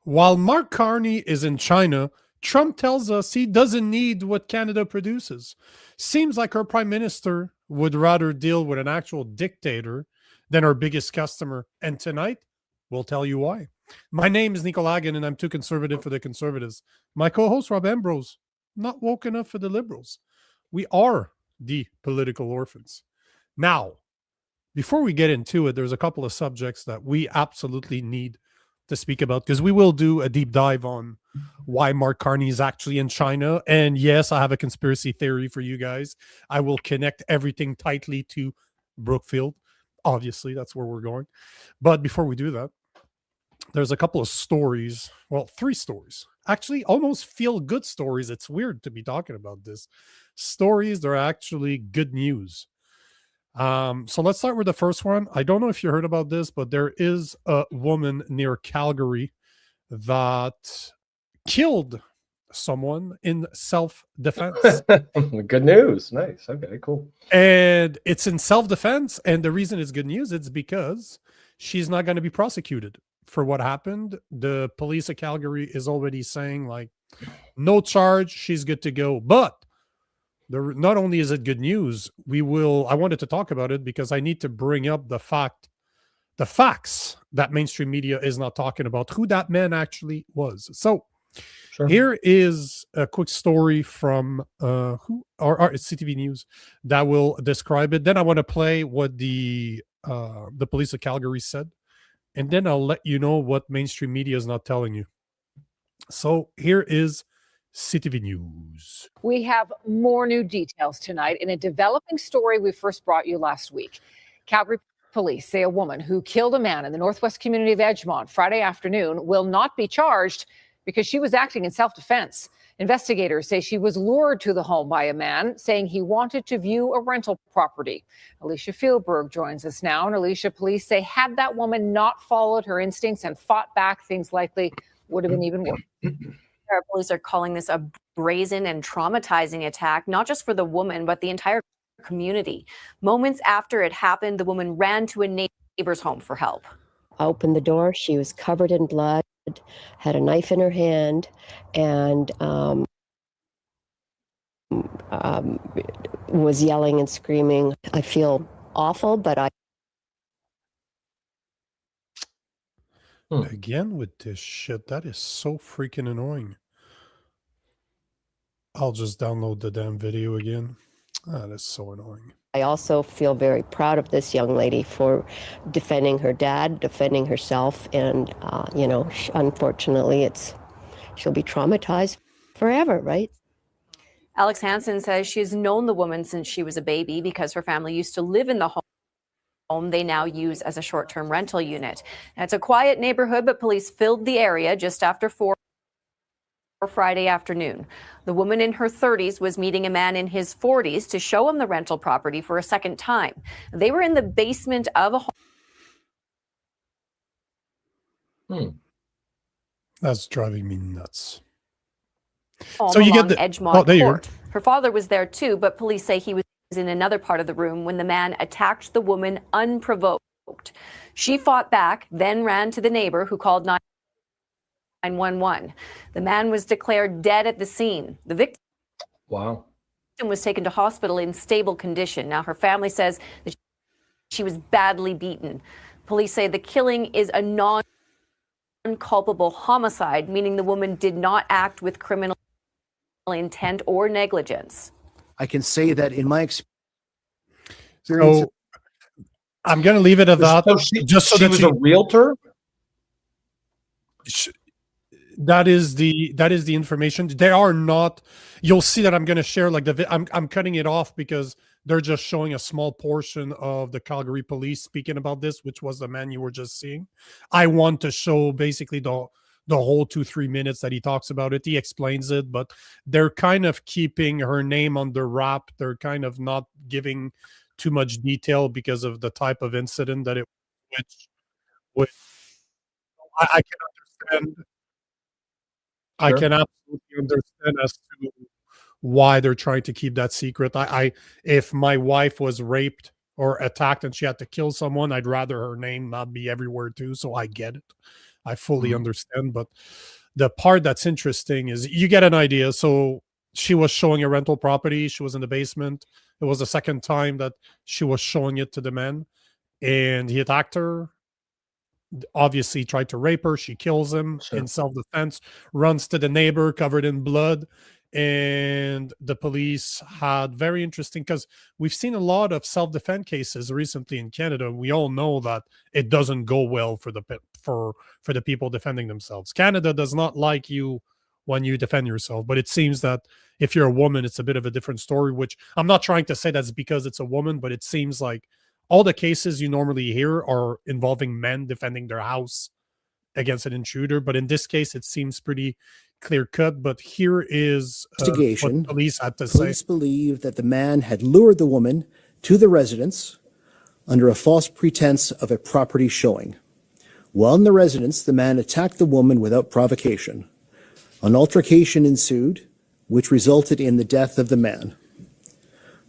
While Mark Carney is in China, Trump tells us he doesn't need what Canada produces. Seems like our prime minister would rather deal with an actual dictator than our biggest customer. And tonight, we'll tell you why. My name is Nico Hagen, and I'm too conservative for the conservatives. My co-host, Rob Ambrose, not woke enough for the liberals. We are the political orphans. Now, before we get into it, there's a couple of subjects that we absolutely need to speak about, because we will do a deep dive on why Mark Carney is actually in China. And yes, I have a conspiracy theory for you guys. I will connect everything tightly to Brookfield. Obviously, that's where we're going. But before we do that, there's a couple of stories. Well, 3 stories. Actually, almost feel good stories. It's weird to be talking about this. Stories, they're actually good news. So let's start with the first one. I don't know if you heard about this, but there is a woman near Calgary that killed someone in self-defense. Good news. Nice. Okay, cool. And it's in self-defense. And the reason it's good news, it's because she's not going to be prosecuted for what happened. The police of Calgary is already saying, like, no charge, she's good to go. But not only is it good news, I wanted to talk about it because I need to bring up the facts that mainstream media is not talking about, who that man actually was. So Here is a quick story from it's CTV News that will describe it. Then I want to play what the police of Calgary said, and then I'll let you know what mainstream media is not telling you. So here is CTV News. We have more new details tonight in a developing story we first brought you last week. Calgary police say a woman who killed a man in the northwest community of Edgemont Friday afternoon will not be charged because she was acting in self-defense. Investigators say she was lured to the home by a man saying he wanted to view a rental property. Alicia Fieldberg joins us now. And Alicia, police say had that woman not followed her instincts and fought back, things likely would have been even worse. Police are calling this a brazen and traumatizing attack, not just for the woman, but the entire community. Moments after it happened, the woman ran to a neighbor's home for help. I opened the door. She was covered in blood, had a knife in her hand, and was yelling and screaming. I feel awful, but Again with this shit, that is so freaking annoying. I'll just download the damn video again. That is so annoying. I also feel very proud of this young lady for defending her dad, defending herself, and unfortunately, she'll be traumatized forever, right? Alex Hansen says she's known the woman since she was a baby because her family used to live in the home they now use as a short-term rental unit. Now, it's a quiet neighborhood, but police filled the area just after 4 Friday afternoon. The woman in her 30s was meeting a man in his 40s to show him the rental property for a second time. They were in the basement of a home. That's driving me nuts. So you get the Edgemont Court. Her father was there too, but police say he was in another part of the room when the man attacked the woman unprovoked. She fought back, then ran to the neighbor who called 911. The man was declared dead at the scene. The victim was taken to hospital in stable condition. Now her family says that she was badly beaten. Police say the killing is a non-culpable homicide, meaning the woman did not act with criminal intent or negligence. I can say that in my experience. So I'm going to leave it at that. She was a realtor? That is the information. They are not. You'll see that I'm going to share I'm cutting it off because they're just showing a small portion of the Calgary police speaking about this, which was the man you were just seeing. I want to show basically the whole 2-3 minutes that he talks about it. He explains it, but they're kind of keeping her name under wrap. They're kind of not giving too much detail because of the type of incident that it which I can understand. Sure. I can absolutely understand as to why they're trying to keep that secret. If my wife was raped or attacked and she had to kill someone, I'd rather her name not be everywhere too. So I get it. I fully understand. But the part that's interesting is you get an idea. So she was showing a rental property. She was in the basement. It was the second time that she was showing it to the man, and he attacked her. Obviously tried to rape her. She kills him in self-defense, runs to the neighbor covered in blood. And the police had very interesting, because we've seen a lot of self-defense cases recently in Canada. We all know that it doesn't go well for the people defending themselves. Canada does not like you when you defend yourself, but it seems that if you're a woman, it's a bit of a different story, which I'm not trying to say that's because it's a woman, but it seems like all the cases you normally hear are involving men defending their house against an intruder. But in this case, it seems pretty clear cut. But here is investigation. What police had to Police say. believe that the man had lured the woman to the residence under a false pretense of a property showing. While in the residence, the man attacked the woman without provocation. An altercation ensued, which resulted in the death of the man.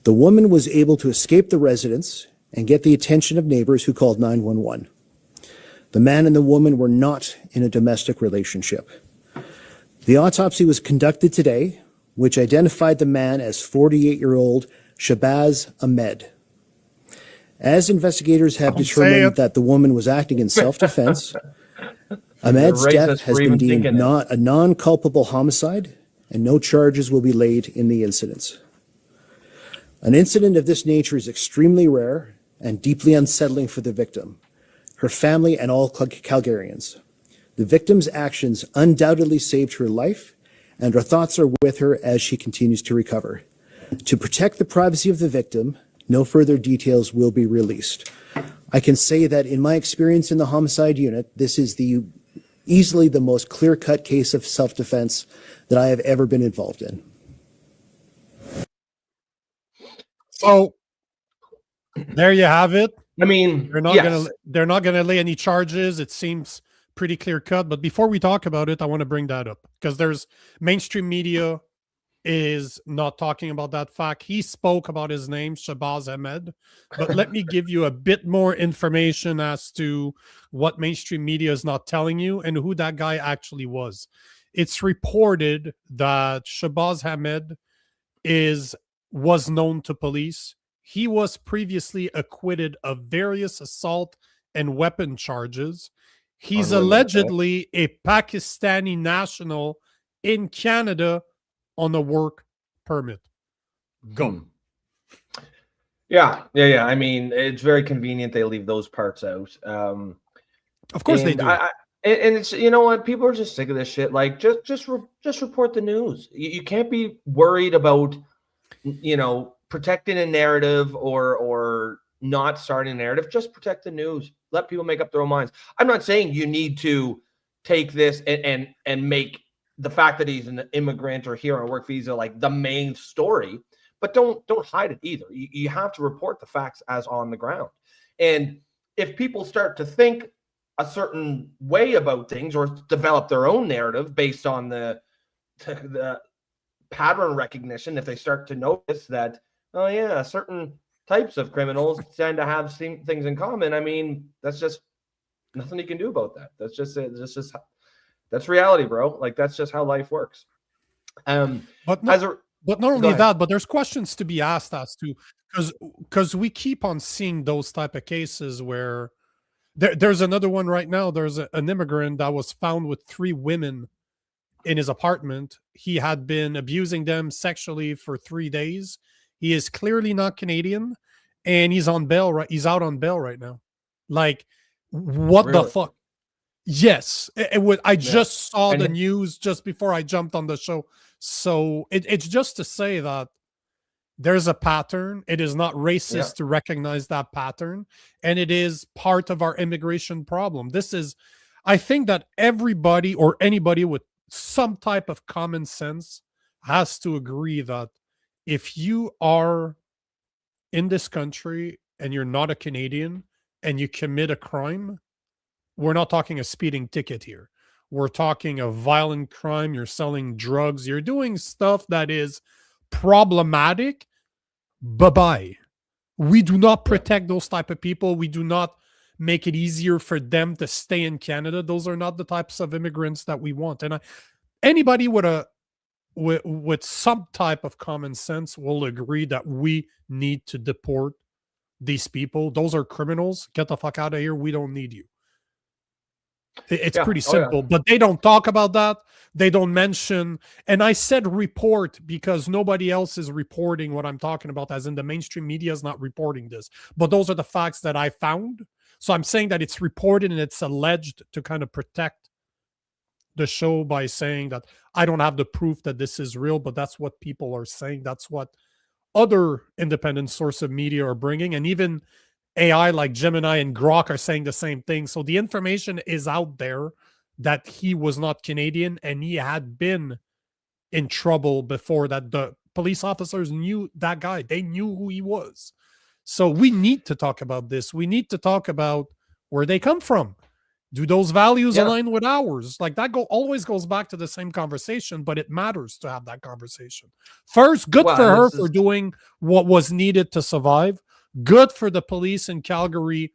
The woman was able to escape the residence and get the attention of neighbors who called 911. The man and the woman were not in a domestic relationship. The autopsy was conducted today, which identified the man as 48-year-old Shabazz Ahmed. As investigators have determined that the woman was acting in self-defense, Ahmed's death has been deemed not a non-culpable homicide, and no charges will be laid in the incidents. An incident of this nature is extremely rare and deeply unsettling for the victim, her family, and all Calgarians. The victim's actions undoubtedly saved her life, and our thoughts are with her as she continues to recover. To protect the privacy of the victim, no further details will be released. I can say that in my experience in the homicide unit, this is easily the most clear-cut case of self-defense that I have ever been involved in. So there you have it. I mean, they're not gonna lay any charges. It seems pretty clear cut. But before we talk about it, I want to bring that up because there's mainstream media is not talking about that fact. He spoke about his name, Shabazz Ahmed. But let me give you a bit more information as to what mainstream media is not telling you and who that guy actually was. It's reported that Shabazz Ahmed was known to police. He was previously acquitted of various assault and weapon charges. He's allegedly a Pakistani national in Canada on a work permit. Go. Yeah. I mean, it's very convenient they leave those parts out. Of course they do. And it's, you know what, people are just sick of this shit. Like, just report the news. You can't be worried about, you know, protecting a narrative or not starting a narrative. Just protect the news. Let people make up their own minds. I'm not saying you need to take this and make the fact that he's an immigrant or here on a work visa like the main story, but don't hide it either. You have to report the facts as on the ground. And if people start to think a certain way about things or develop their own narrative based on the pattern recognition, if they start to notice that, oh yeah, certain types of criminals tend to have things in common, I mean, that's just nothing you can do about that. That's reality, bro. Like, that's just how life works. But not only that, but there's questions to be asked as to, because we keep on seeing those type of cases where there's another one right now. There's an immigrant that was found with 3 women in his apartment. He had been abusing them sexually for 3 days. He is clearly not Canadian, and he's on bail. He's out on bail right now. Like, what the fuck? Yes, I just saw the news just before I jumped on the show. So it's just to say that there's a pattern. It is not racist to recognize that pattern, and it is part of our immigration problem. I think that everybody or anybody with some type of common sense has to agree that if you are in this country and you're not a Canadian and you commit a crime, we're not talking a speeding ticket here. We're talking a violent crime. You're selling drugs. You're doing stuff that is problematic. Bye-bye. We do not protect those type of people. We do not make it easier for them to stay in Canada. Those are not the types of immigrants that we want. And anybody with some type of common sense will agree that we need to deport these people. Those are criminals. Get the fuck out of here. We don't need you. It's pretty simple, but they don't talk about that. They don't mention, and I said report because nobody else is reporting what I'm talking about, as in the mainstream media is not reporting this. But those are the facts that I found. So I'm saying that it's reported and it's alleged to kind of protect the show by saying that I don't have the proof that this is real, but that's what people are saying. That's what other independent source of media are bringing. And even AI like Gemini and Grok are saying the same thing. So the information is out there that he was not Canadian and he had been in trouble before that. The police officers knew that guy. They knew who he was. So we need to talk about this. We need to talk about where they come from. Do those values align with ours? Like that always goes back to the same conversation, but it matters to have that conversation. First, good for her for doing what was needed to survive. Good for the police in Calgary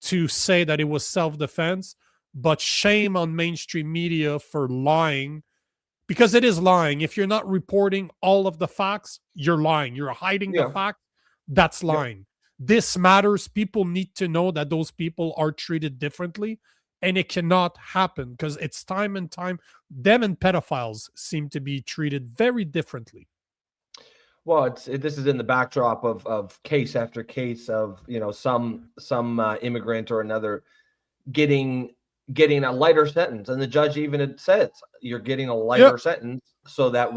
to say that it was self-defense, but shame on mainstream media for lying, because it is lying. If you're not reporting all of the facts, you're lying. You're hiding the fact. That's lying. This matters. People need to know that those people are treated differently, and it cannot happen because it's time and time. Them and pedophiles seem to be treated very differently. Well, this is in the backdrop of case after case of, you know, some immigrant or another getting a lighter sentence, and the judge even says you're getting a lighter sentence so that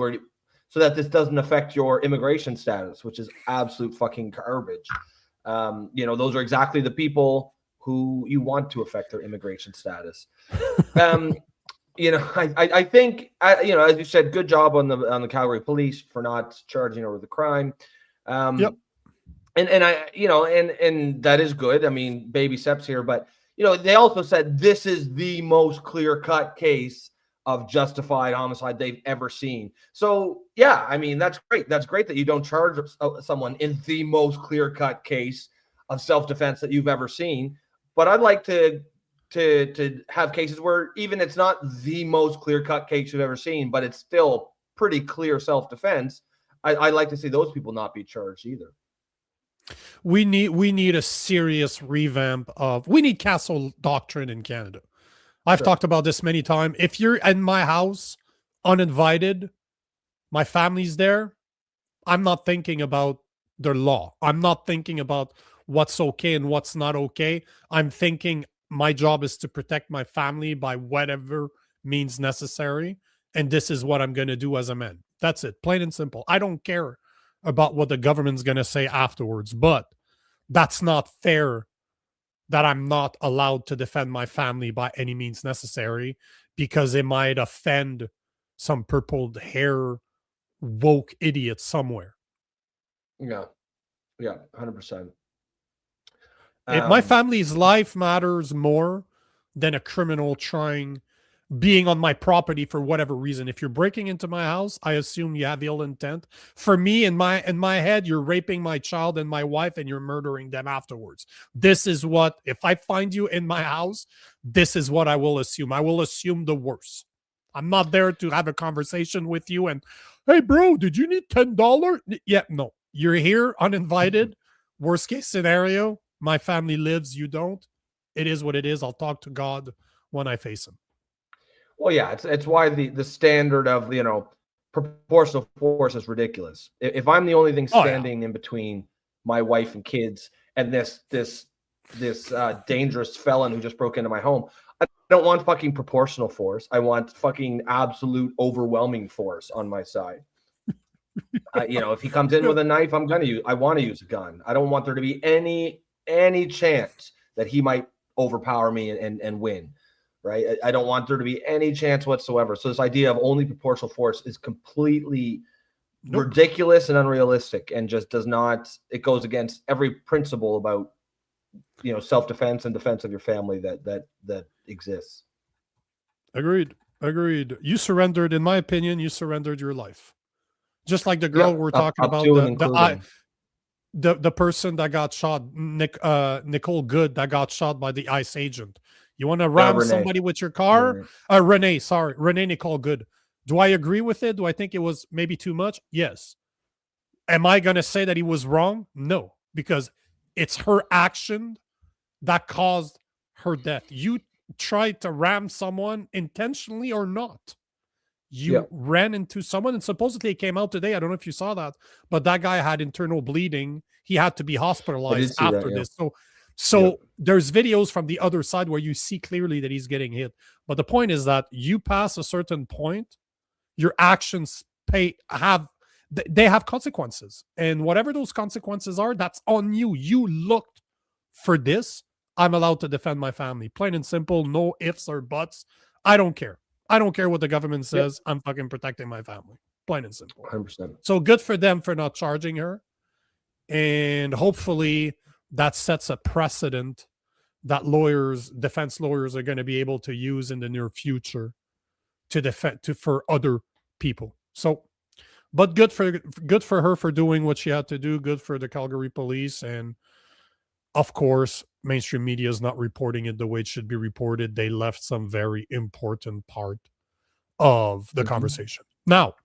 this doesn't affect your immigration status, which is absolute fucking garbage. You know, those are exactly the people who you want to affect their immigration status. You know, I think, you know, as you said, good job on the Calgary police for not charging over the crime. And I, you know, and that is good. I mean, baby steps here, but you know, they also said this is the most clear-cut case of justified homicide they've ever seen. So yeah, I mean, that's great. That's great that you don't charge someone in the most clear-cut case of self-defense that you've ever seen. But I'd like to have cases where even it's not the most clear-cut case you've ever seen, but it's still pretty clear self-defense. I'd like to see those people not be charged either. We need a serious revamp of, we need castle doctrine in Canada. I've talked about this many times. If you're in my house uninvited, my family's there, I'm not thinking about the law. I'm not thinking about what's okay and what's not okay. I'm thinking my job is to protect my family by whatever means necessary. And this is what I'm going to do as a man. That's it. Plain and simple. I don't care about what the government's going to say afterwards, but that's not fair that I'm not allowed to defend my family by any means necessary because it might offend some purple hair woke idiot somewhere. Yeah. Yeah. 100%. If my family's life matters more than a criminal being on my property for whatever reason. If you're breaking into my house, I assume you have ill intent. For me, in my head, you're raping my child and my wife and you're murdering them afterwards. This is what, if I find you in my house, this is what I will assume. I will assume the worst. I'm not there to have a conversation with you and, hey, bro, did you need $10? Yeah, no. You're here uninvited. Worst case scenario, my family lives, you don't. It is what it is. I'll talk to God when I face him. Well, yeah, it's why the standard of, you know, proportional force is ridiculous. If I'm the only thing standing in between my wife and kids and this dangerous felon who just broke into my home, I don't want fucking proportional force. I want fucking absolute overwhelming force on my side. You know, if he comes in with a knife, I want to use a gun. I don't want there to be any chance that he might overpower me and win. Right. I don't want there to be any chance whatsoever. So this idea of only proportional force is completely ridiculous and unrealistic and just does not, it goes against every principle about, you know, self-defense and defense of your family that exists. Agreed. You surrendered, in my opinion, you surrendered your life. Just like the girl we're talking about. the person that got shot, Nicole Good, that got shot by the ICE agent. You want to ram Renee. somebody with your car? Renee, sorry. Renee Nicole Good. Do I agree with it? Do I think it was maybe too much? Yes. Am I going to say that he was wrong? No, because it's her action that caused her death. You tried to ram someone intentionally or not. You ran into someone, and supposedly it came out today. I don't know if you saw that, but that guy had internal bleeding. He had to be hospitalized after this. So there's videos from the other side where you see clearly that he's getting hit. But the point is that you pass a certain point, your actions have consequences. And whatever those consequences are, that's on you. You looked for this. I'm allowed to defend my family. Plain and simple, no ifs or buts. I don't care. I don't care what the government says. I'm fucking protecting my family. Plain and simple. 100%. So good for them for not charging her. And hopefully that sets a precedent that defense lawyers are going to be able to use in the near future to defend for other people. So, but good for her for doing what she had to do. Good for the Calgary police. And of course, mainstream media is not reporting it the way it should be reported. They left some very important part of the conversation. Now,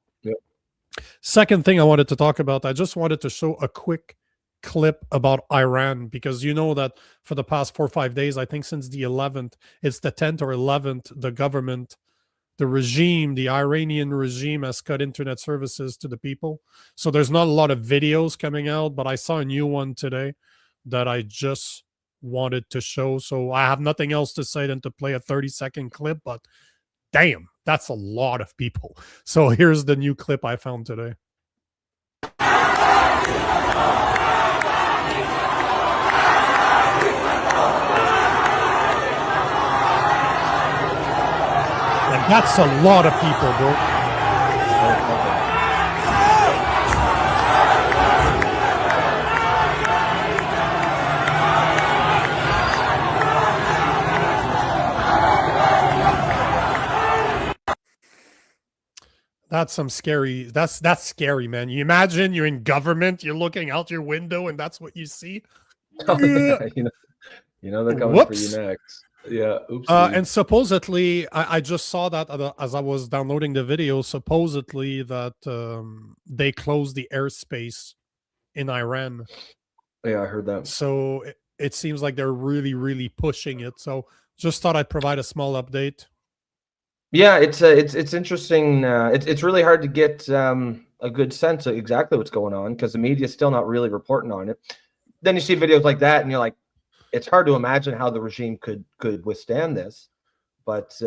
second thing I wanted to talk about, I just wanted to show a quick clip about Iran, because you know that for the past 4 or 5 days, I think since the 11th, it's the 10th or 11th, the Iranian regime has cut internet services to the people. So there's not a lot of videos coming out, but I saw a new one today that I just wanted to show. So I have nothing else to say than to play a 30-second clip, but damn, that's a lot of people. So here's the new clip I found today. And that's a lot of people, bro. That's some scary. That's scary, man. You imagine you're in government, you're looking out your window, and that's what you see. Oh, yeah, you know they're coming for you next. Yeah. And supposedly, I just saw that as I was downloading the video. Supposedly that they closed the airspace in Iran. Yeah, I heard that. So it seems like they're really, really pushing it. So just thought I'd provide a small update. Yeah, it's interesting. It's really hard to get a good sense of exactly what's going on because the media is still not really reporting on it. Then you see videos like that, and you're like, it's hard to imagine how the regime could withstand this. But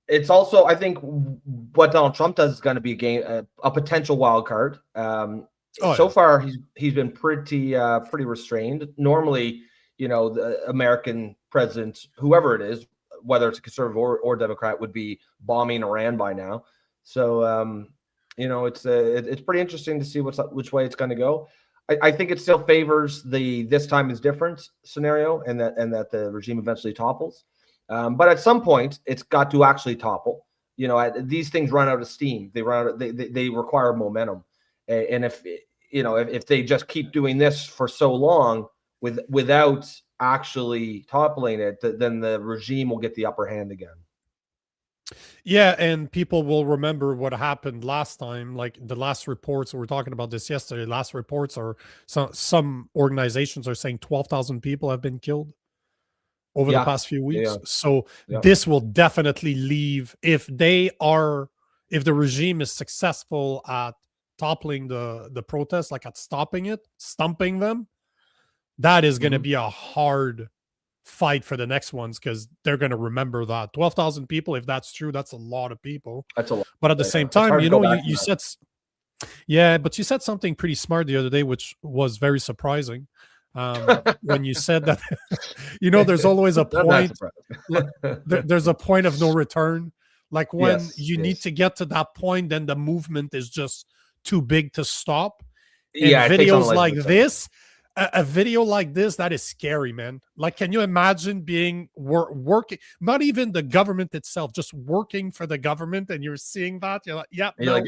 it's also, I think, what Donald Trump does is going to be a potential wild card. So far, he's been pretty restrained. Normally, the American president, whoever it is, whether it's a conservative or Democrat, would be bombing Iran by now. So, it's pretty interesting to see which way it's going to go. I think it still favors the "this time is different" scenario, and that the regime eventually topples. But at some point, it's got to actually topple. These things run out of steam. They require momentum. And if they just keep doing this for so long without actually toppling it, then the regime will get the upper hand again. Yeah, and people will remember what happened last time. Like the last reports, we were talking about this yesterday. Last reports are some organizations are saying 12,000 people have been killed over the past few weeks. So this will definitely leave if the regime is successful at toppling the protests, like at stumping them, that is going to be a hard fight for the next ones because they're going to remember that 12,000 people. If that's true, that's a lot of people. That's a lot. But at the same time, you said, but you said something pretty smart the other day, which was very surprising. When you said that, there's always a point. There's a point of no return. Like when you need to get to that point, then the movement is just too big to stop. And videos like this, a video like this, that is scary, man. Like, can you imagine being working, not even the government itself, just working for the government, and you're seeing that? You're like, yeah, And you're like,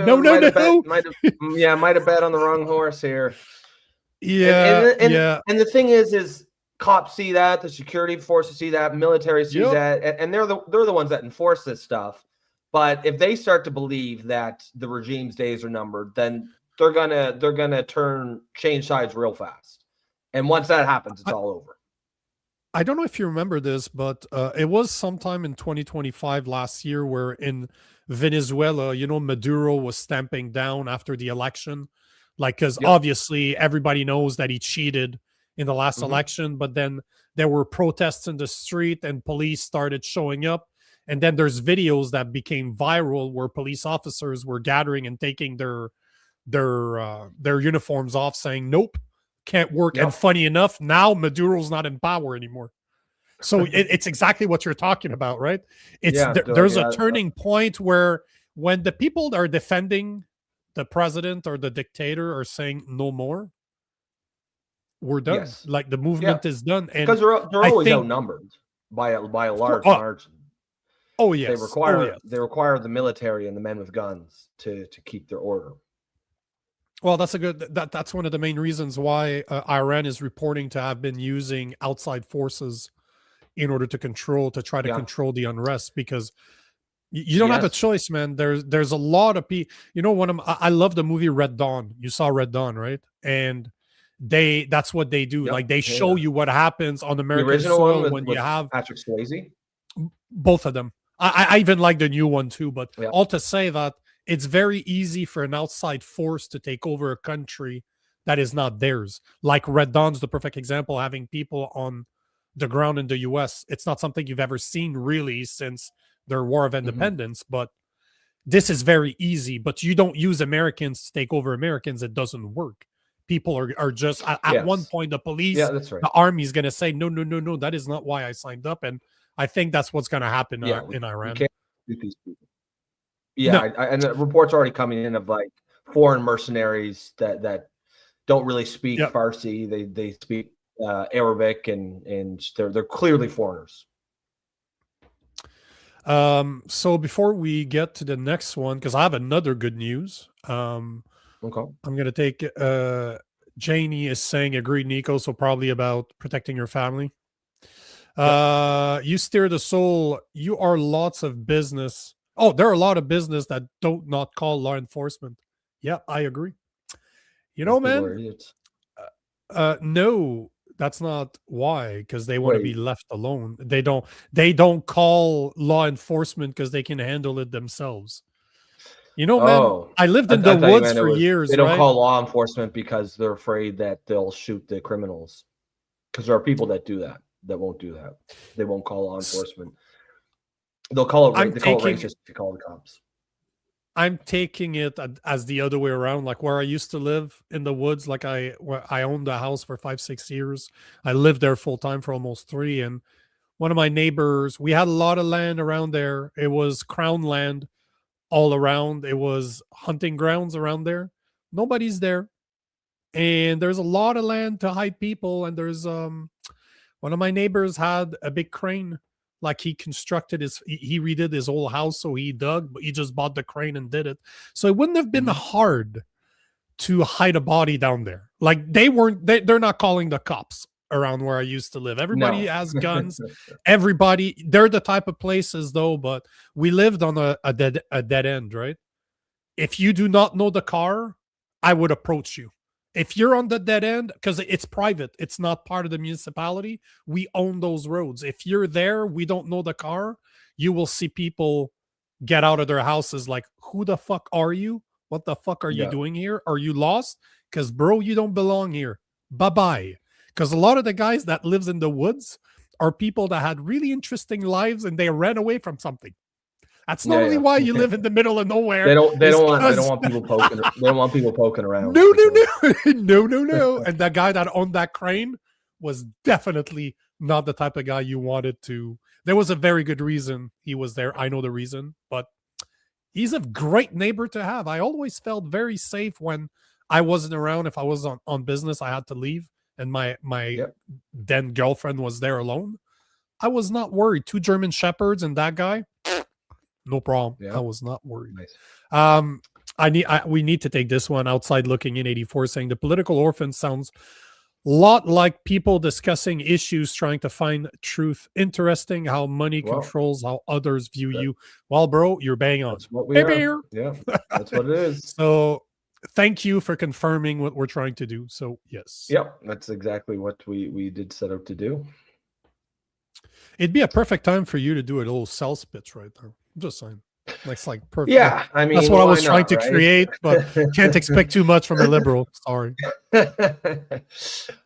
no, might have bet on the wrong horse here. Yeah, and the thing is cops see that, the security forces see that, military sees that, and they're the ones that enforce this stuff. But if they start to believe that the regime's days are numbered, then they're gonna change sides real fast. And once that happens, it's all over. I don't know if you remember this, but it was sometime in 2025 last year where in Venezuela, Maduro was stamping down after the election. Like, because obviously everybody knows that he cheated in the last election, but then there were protests in the street and police started showing up. And then there's videos that became viral where police officers were gathering and taking their uniforms off, saying, nope, can't work. And funny enough, now Maduro's not in power anymore. So it's exactly what you're talking about, right? There's a turning point where when the people that are defending the president or the dictator are saying no more, we're done. Yes. Like, the movement is done. And because they're always outnumbered by a large margin. Oh yes. They require the military and the men with guns to keep their order. Well, that's one of the main reasons why Iran is reporting to have been using outside forces in order to try to control the unrest, because you don't have a choice, man. There's a lot of people. I love the movie Red Dawn. You saw Red Dawn, right? And that's what they do. Like, they show you what happens on American soil when you have Patrick Swayze. Both of them. I even like the new one too. But all to say that it's very easy for an outside force to take over a country that is not theirs. Like, Red Dawn's the perfect example, having people on the ground in the US. It's not something you've ever seen really since their War of Independence, but this is very easy. But you don't use Americans to take over Americans. It doesn't work. People are just, at one point, the police, that's right. the army is going to say, no, that is not why I signed up. And I think that's what's going to happen in Iran. We can't shoot these people. And the reports already coming in of like foreign mercenaries that don't really speak Farsi. They speak Arabic, and they're clearly foreigners. So before we get to the next one, because I have another good news. I'm going to take Janie is saying, agreed, Nico. So probably about protecting your family. You steer the soul. You are lots of business. Oh, there are a lot of business that don't not call law enforcement. Yeah, I agree. Man. No, that's not why. Because they want to be left alone. They don't call law enforcement because they can handle it themselves. Man, I lived in the woods for years. They don't call law enforcement because they're afraid that they'll shoot the criminals. Because there are people that do that. That won't do that. They won't call law enforcement. They'll call it racist if you call the cops. I'm taking it as the other way around. Like, where I used to live in the woods, like I owned a house for 5-6 years. I lived there full time for almost 3. And one of my neighbors, we had a lot of land around there. It was crown land all around. It was hunting grounds around there. Nobody's there. And there's a lot of land to hide people. And there's one of my neighbors had a big crane. Like, he redid his whole house, so he dug, but he just bought the crane and did it. So it wouldn't have been hard to hide a body down there. Like, they're not calling the cops around where I used to live. Everybody has guns. They're the type of places though, but we lived on a dead end, right? If you do not know the car, I would approach you. If you're on the dead end, because it's private, it's not part of the municipality, we own those roads. If you're there, we don't know the car, you will see people get out of their houses like, who the fuck are you? What the fuck are you doing here? Are you lost? Because, bro, you don't belong here. Bye-bye. Because a lot of the guys that lives in the woods are people that had really interesting lives and they ran away from something. That's normally why you live in the middle of nowhere. They don't want people poking. They don't want people poking around. No. No. And the guy that owned that crane was definitely not the type of guy you wanted to. There was a very good reason he was there. I know the reason, but he's a great neighbor to have. I always felt very safe when I wasn't around. If I was on business, I had to leave, and my Yep. then girlfriend was there alone. I was not worried. 2 German shepherds and that guy, no problem. Yeah. I was not worried. Nice. We need to take this one. Outside looking in 84 saying the political orphan sounds a lot like people discussing issues, trying to find truth. Interesting how money Well, controls how others view that- you. Well, bro, you're bang on. That's what we are. Bear. Yeah, that's what it is. So thank you for confirming what we're trying to do. So yes. Yep, that's exactly what we did set out to do. It'd be a perfect time for you to do a little sales pitch right there. I'm just saying. That's like perfect. Yeah, I mean, That's what I why was trying not, to right? create, but can't expect too much from a liberal. Sorry.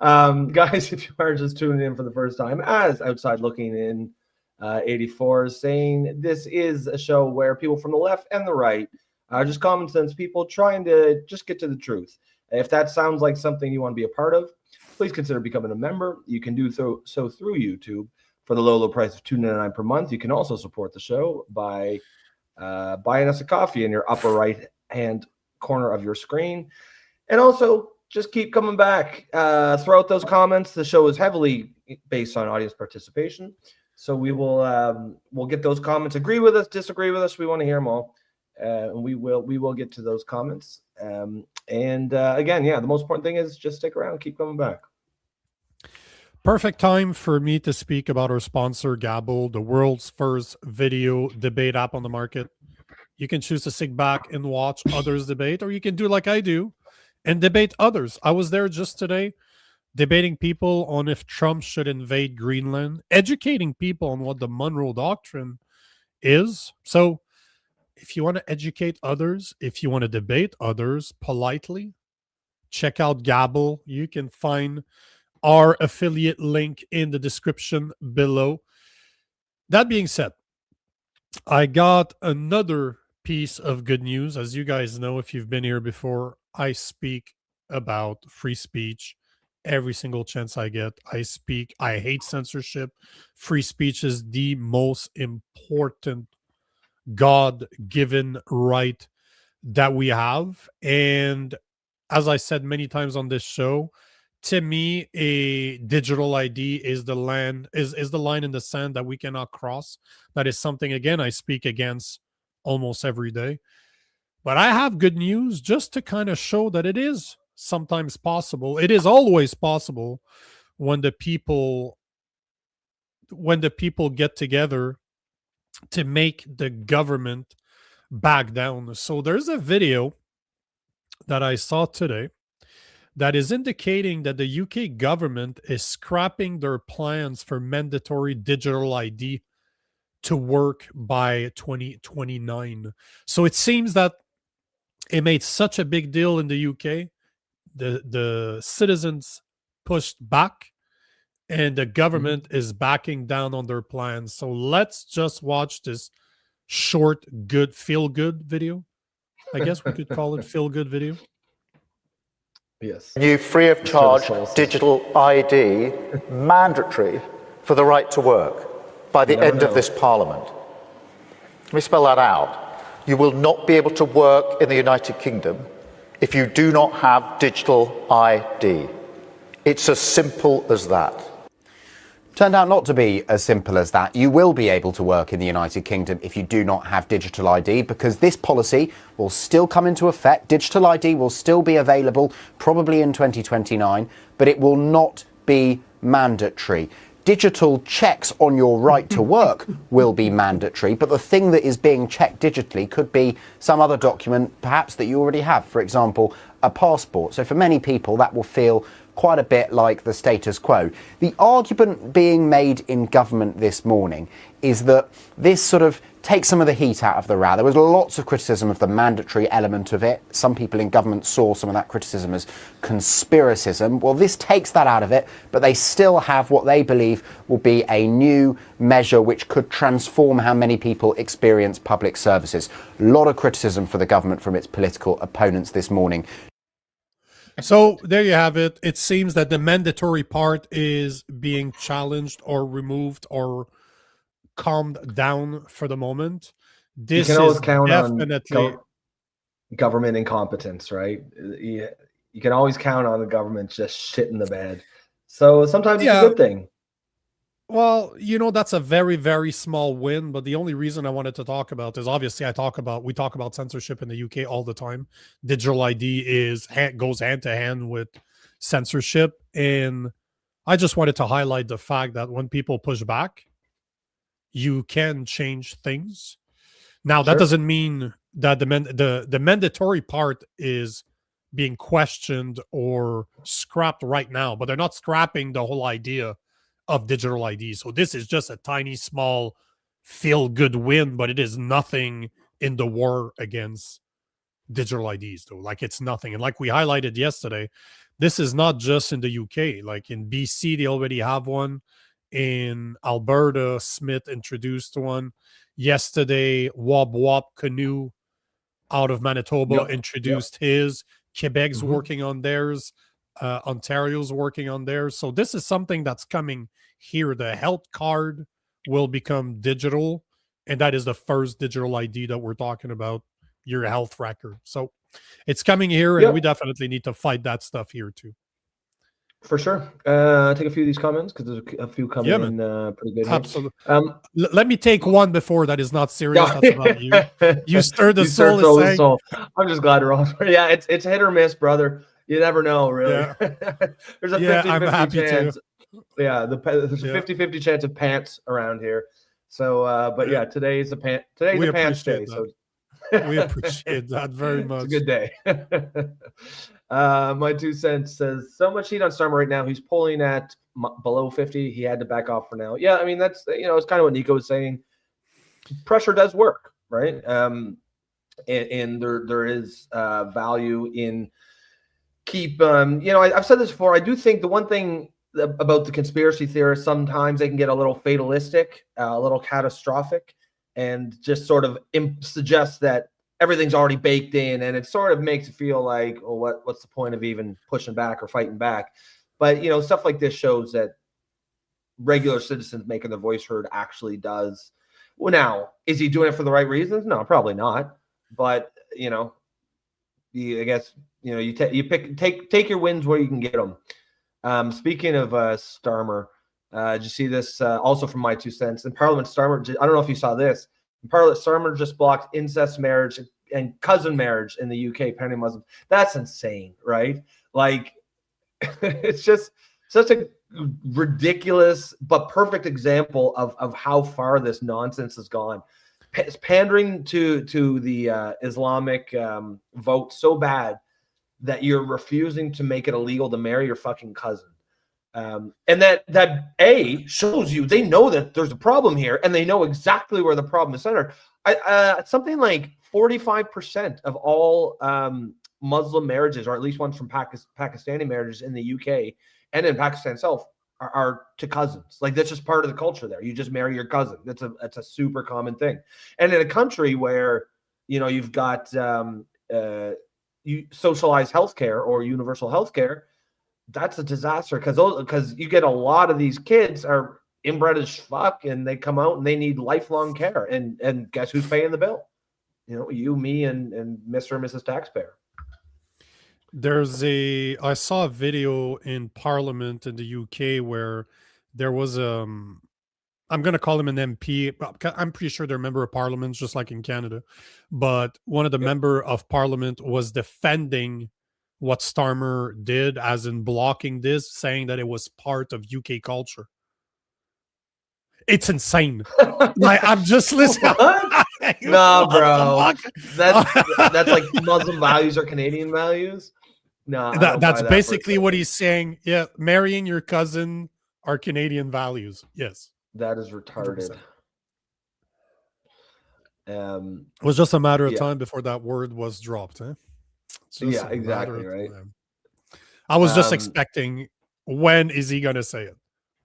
Guys, if you are just tuning in for the first time, as Outside Looking In 84 is saying, this is a show where people from the left and the right are just common sense people trying to just get to the truth. If that sounds like something you want to be a part of, please consider becoming a member. You can do so through YouTube for the low price of $2.99 per month. You can also support the show by buying us a coffee in your upper right hand corner of your screen. And also just keep coming back. Throw out those comments. The show is heavily based on audience participation. So we will we'll get those comments. Agree with us, disagree with us. We want to hear them all. And we will get to those comments. Again, yeah, the most important thing is just stick around, keep coming back. Perfect time for me to speak about our sponsor, Gabble, the world's first video debate app on the market. You can choose to sit back and watch others debate, or you can do like I do and debate others. I was there just today debating people on if Trump should invade Greenland, educating people on what the Monroe Doctrine is. So if you want to educate others, if you want to debate others politely, check out Gabble. You can find our affiliate link in the description below. That being said, I got another piece of good news. As you guys know, if you've been here before, I speak about free speech every single chance I get. I hate censorship. Free speech is the most important God-given right that we have. And as I said many times on this show, to me, a digital ID is the line in the sand that we cannot cross. That is something, again, I speak against almost every day. But I have good news just to kind of show that it is sometimes possible. It is always possible when the people get together to make the government back down. So there's a video that I saw today that is indicating that the UK government is scrapping their plans for mandatory digital ID to work by 2029. So it seems that it made such a big deal in the UK. The citizens pushed back, and the government is backing down on their plans. So let's just watch this short, good, feel-good video. I guess we could call it feel-good video. Yes. New free of charge digital ID mandatory for the right to work by the end of this Parliament. Let me spell that out. You will not be able to work in the United Kingdom if you do not have digital ID. It's as simple as that. Turned out not to be as simple as that. You will be able to work in the United Kingdom if you do not have digital ID, because this policy will still come into effect. Digital ID will still be available, probably in 2029, but it will not be mandatory. Digital checks on your right to work will be mandatory, but the thing that is being checked digitally could be some other document, perhaps that you already have, for example, a passport. So for many people, that will feel quite a bit like the status quo. The argument being made in government this morning is that this sort of takes some of the heat out of the row. There was lots of criticism of the mandatory element of it. Some people in government saw some of that criticism as conspiracism. Well, this takes that out of it, but they still have what they believe will be a new measure which could transform how many people experience public services. A lot of criticism for the government from its political opponents this morning. So there you have it. It seems that the mandatory part is being challenged or removed or calmed down for the moment. This you can always is count definitely on government incompetence, right? You can always count on the government just shit in the bed. So sometimes it's Yeah. a good thing. Well, that's a very, very small win. But the only reason I wanted to talk about is obviously we talk about censorship in the UK all the time. Digital ID goes hand to hand with censorship, and I just wanted to highlight the fact that when people push back, you can change things. Now, that Sure. doesn't mean that the mandatory part is being questioned or scrapped right now, but they're not scrapping the whole idea of digital ID. So this is just a tiny, small, feel-good win, but it is nothing in the war against digital IDs, though. Like, it's nothing. And like we highlighted yesterday, this is not just in the UK. Like in BC, they already have one. In Alberta, Smith introduced one. Yesterday, Wop Wop Canoe out of Manitoba introduced his. Quebec's working on theirs. Ontario's working on theirs. So this is something that's coming here. The health card will become digital, and that is the first digital ID that we're talking about, your health record. So it's coming here, and we definitely need to fight that stuff here too. For sure. Take a few of these comments because there's a few coming in pretty good. Absolutely. Let me take one before that is not serious. That's about you. You stirred the soul. I'm just glad we're on. Yeah, it's hit or miss, brother. You never know, really. Yeah. There's a 50-50 chance. Too. Yeah, there's a 50-50 chance of pants around here. So, but yeah, today's the pants day. That. So we appreciate that very much. It's a good day. My 2 cents says, so much heat on Starmer right now. He's pulling at below 50. He had to back off for now. Yeah, I mean, that's, it's kind of what Nico was saying. Pressure does work, right? And there is value in I've said this before. I do think the one thing about the conspiracy theorists, sometimes they can get a little fatalistic, a little catastrophic, and just sort of suggest that everything's already baked in, and it sort of makes it feel like, oh, what's the point of even pushing back or fighting back? But stuff like this shows that regular citizens making their voice heard actually does. Well, now, is he doing it for the right reasons? No, probably not. But I guess you take your wins where you can get them. Speaking of Starmer, did you see this? Also from my 2 cents in Parliament, Starmer. I don't know if you saw this. In Parliament, Starmer just blocked incest marriage and cousin marriage in the UK, pending Muslims. That's insane, right? Like, it's just such a ridiculous but perfect example of how far this nonsense has gone. Pandering to the Islamic vote so bad that you're refusing to make it illegal to marry your fucking cousin. And that shows you they know that there's a problem here, and they know exactly where the problem is centered. Something like 45% of all Muslim marriages, or at least ones from Pakistani marriages in the UK and in Pakistan itself, are to cousins. Like, that's just part of the culture there. You just marry your cousin. That's a super common thing. And in a country where you've got you socialized healthcare or universal healthcare, that's a disaster because you get a lot of these kids are inbred as fuck, and they come out and they need lifelong care. And guess who's paying the bill? You, me, and Mr. and Mrs. Taxpayer. I saw a video in Parliament in the UK where there was I'm going to call him an MP. I'm pretty sure they're a member of Parliament, just like in Canada. But one of the member of Parliament was defending what Starmer did, as in blocking this, saying that it was part of UK culture. It's insane. Like, I'm just listening. No, bro. That's like Muslim values or Canadian values. No, that's basically what he's saying. Yeah, marrying your cousin are Canadian values. Yes, that is retarded. It was just a matter of time before that word was dropped. Yeah, exactly right. I was just expecting, when is he gonna say it?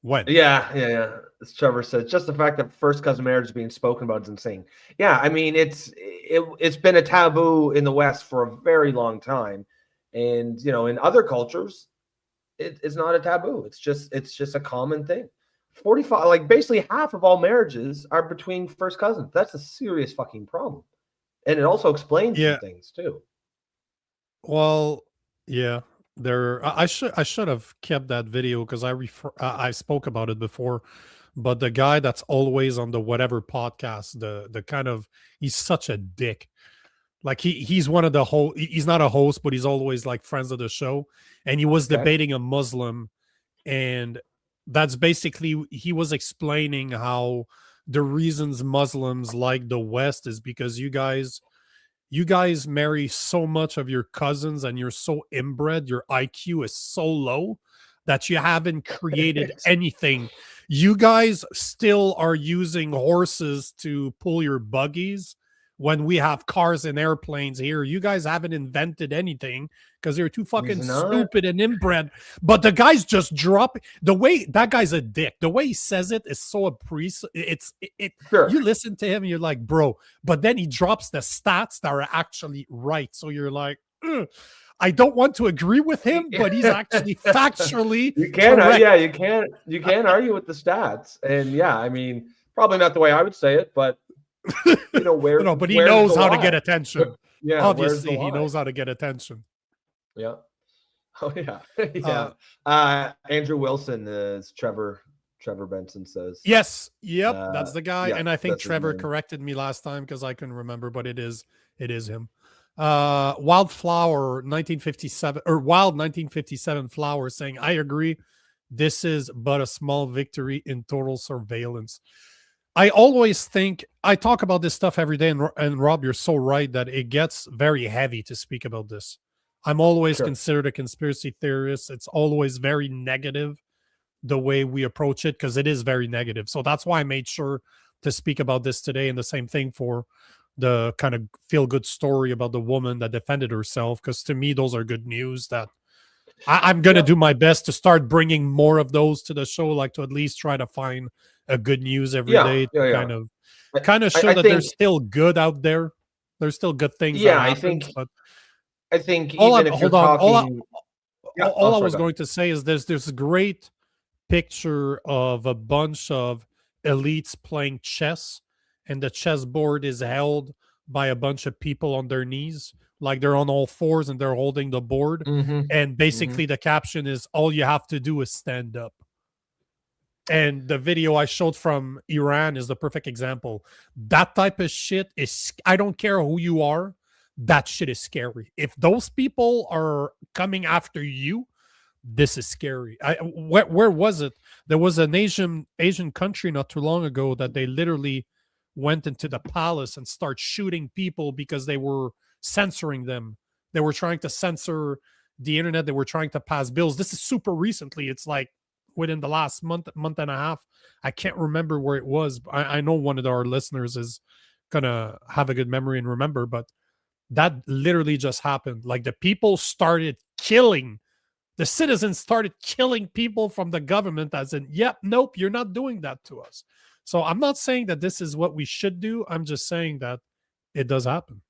When? Yeah. As Trevor said, just the fact that first cousin marriage is being spoken about is insane. Yeah, I mean, it's been a taboo in the West for a very long time. And in other cultures, it's not a taboo. It's just a common thing. 45, like basically half of all marriages are between first cousins. That's a serious fucking problem, and it also explains some things too. Well, yeah, I should have kept that video because I spoke about it before, but the guy that's always on the whatever podcast, the kind of, he's such a dick. Like he's one of the whole, he's not a host, but he's always like friends of the show, and he was debating a Muslim, and that's basically, he was explaining how the reasons Muslims like the West is because you guys marry so much of your cousins and you're so inbred, your IQ is so low that you haven't created anything. You guys still are using horses to pull your buggies when we have cars and airplanes here. You guys haven't invented anything because you're too fucking stupid and inbred. But the guy's just dropping the way that guy's a dick. The way he says it is so Sure. You listen to him and you're like, bro, but then he drops the stats that are actually right. So you're like, I don't want to agree with him, but he's actually factually you can't correct. you can't argue with the stats. And yeah, I mean, probably not the way I would say it, but where no, but he knows how to get attention. Yeah, obviously he knows how to get attention. Yeah. Oh yeah. Andrew Wilson is Trevor Benson says. Yes. Yep. That's the guy. Yeah, and I think Trevor corrected me last time because I couldn't remember, but it is him. Wildflower 1957 or Wild 1957 Flower saying, I agree. This is but a small victory in total surveillance. I always think, I talk about this stuff every day, and Rob, you're so right that it gets very heavy to speak about this. I'm always considered a conspiracy theorist. It's always very negative the way we approach it because it is very negative. So that's why I made sure to speak about this today, and the same thing for the kind of feel-good story about the woman that defended herself, because to me, those are good news that I'm going to do my best to start bringing more of those to the show, like to at least try to find a good news every day to kind of show that there's still good out there. There's still good things. Yeah, that happens, I think all even if you're talking, all I was going to say is there's this great picture of a bunch of elites playing chess, and the chessboard is held by a bunch of people on their knees, like they're on all fours and they're holding the board. And basically the caption is, all you have to do is stand up. And the video I showed from Iran is the perfect example. That type of shit is, I don't care who you are, that shit is scary. If those people are coming after you, this is scary. Where was it? There was an Asian country not too long ago that they literally went into the palace and start shooting people because they were censoring them. They were trying to censor the internet. They were trying to pass bills. This is super recently. It's like within the last month and a half. I can't remember where it was. I know one of our listeners is gonna have a good memory and remember, but that literally just happened. Like the people started killing, the citizens started killing people from the government, as in, yep, nope, you're not doing that to us. So I'm not saying that this is what we should do. I'm just saying that it does happen.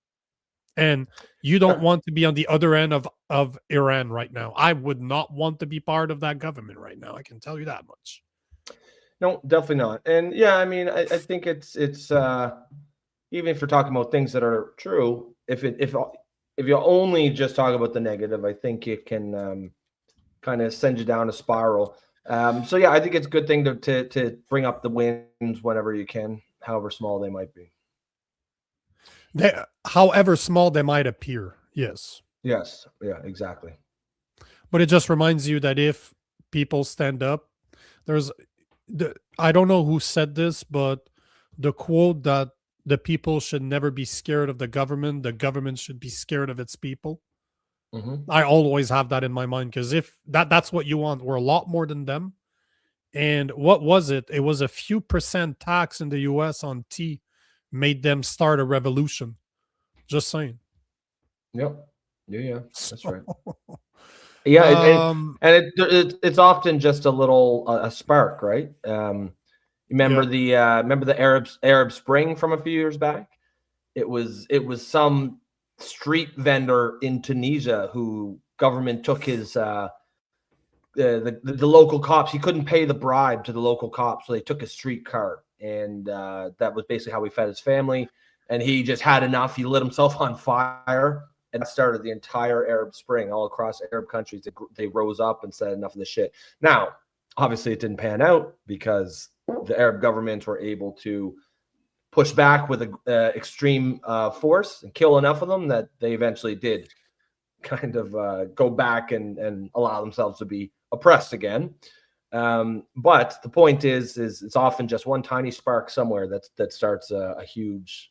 And you don't want to be on the other end of Iran right now. I would not want to be part of that government right now. I can tell you that much. No, definitely not. And yeah, I mean, I think it's even if you're talking about things that are true, if you only just talk about the negative, I think it can kind of send you down a spiral. So yeah, I think it's a good thing to bring up the wins whenever you can, however small they might be. However small they might appear. Yes. Yes. Yeah, exactly. But it just reminds you that if people stand up, I don't know who said this, but the quote that the people should never be scared of the government should be scared of its people. I always have that in my mind, because if that's what you want, we're a lot more than them. And what was it? It was a few percent tax in the US on tea made them start a revolution. Just saying. Yep. Yeah, that's right. Yeah, it's often just a little a spark, right? Remember the Arab Spring from a few years back? It was some street vendor in Tunisia who government took his the local cops. He couldn't pay the bribe to the local cops, so they took his street car, and that was basically how he fed his family. And he just had enough. He lit himself on fire And that started the entire Arab Spring all across Arab countries. They rose up and said enough of this shit. Now, obviously, it didn't pan out because the Arab governments were able to push back with extreme force and kill enough of them that they eventually did kind of go back and allow themselves to be oppressed again. But the point is it's often just one tiny spark somewhere that starts a huge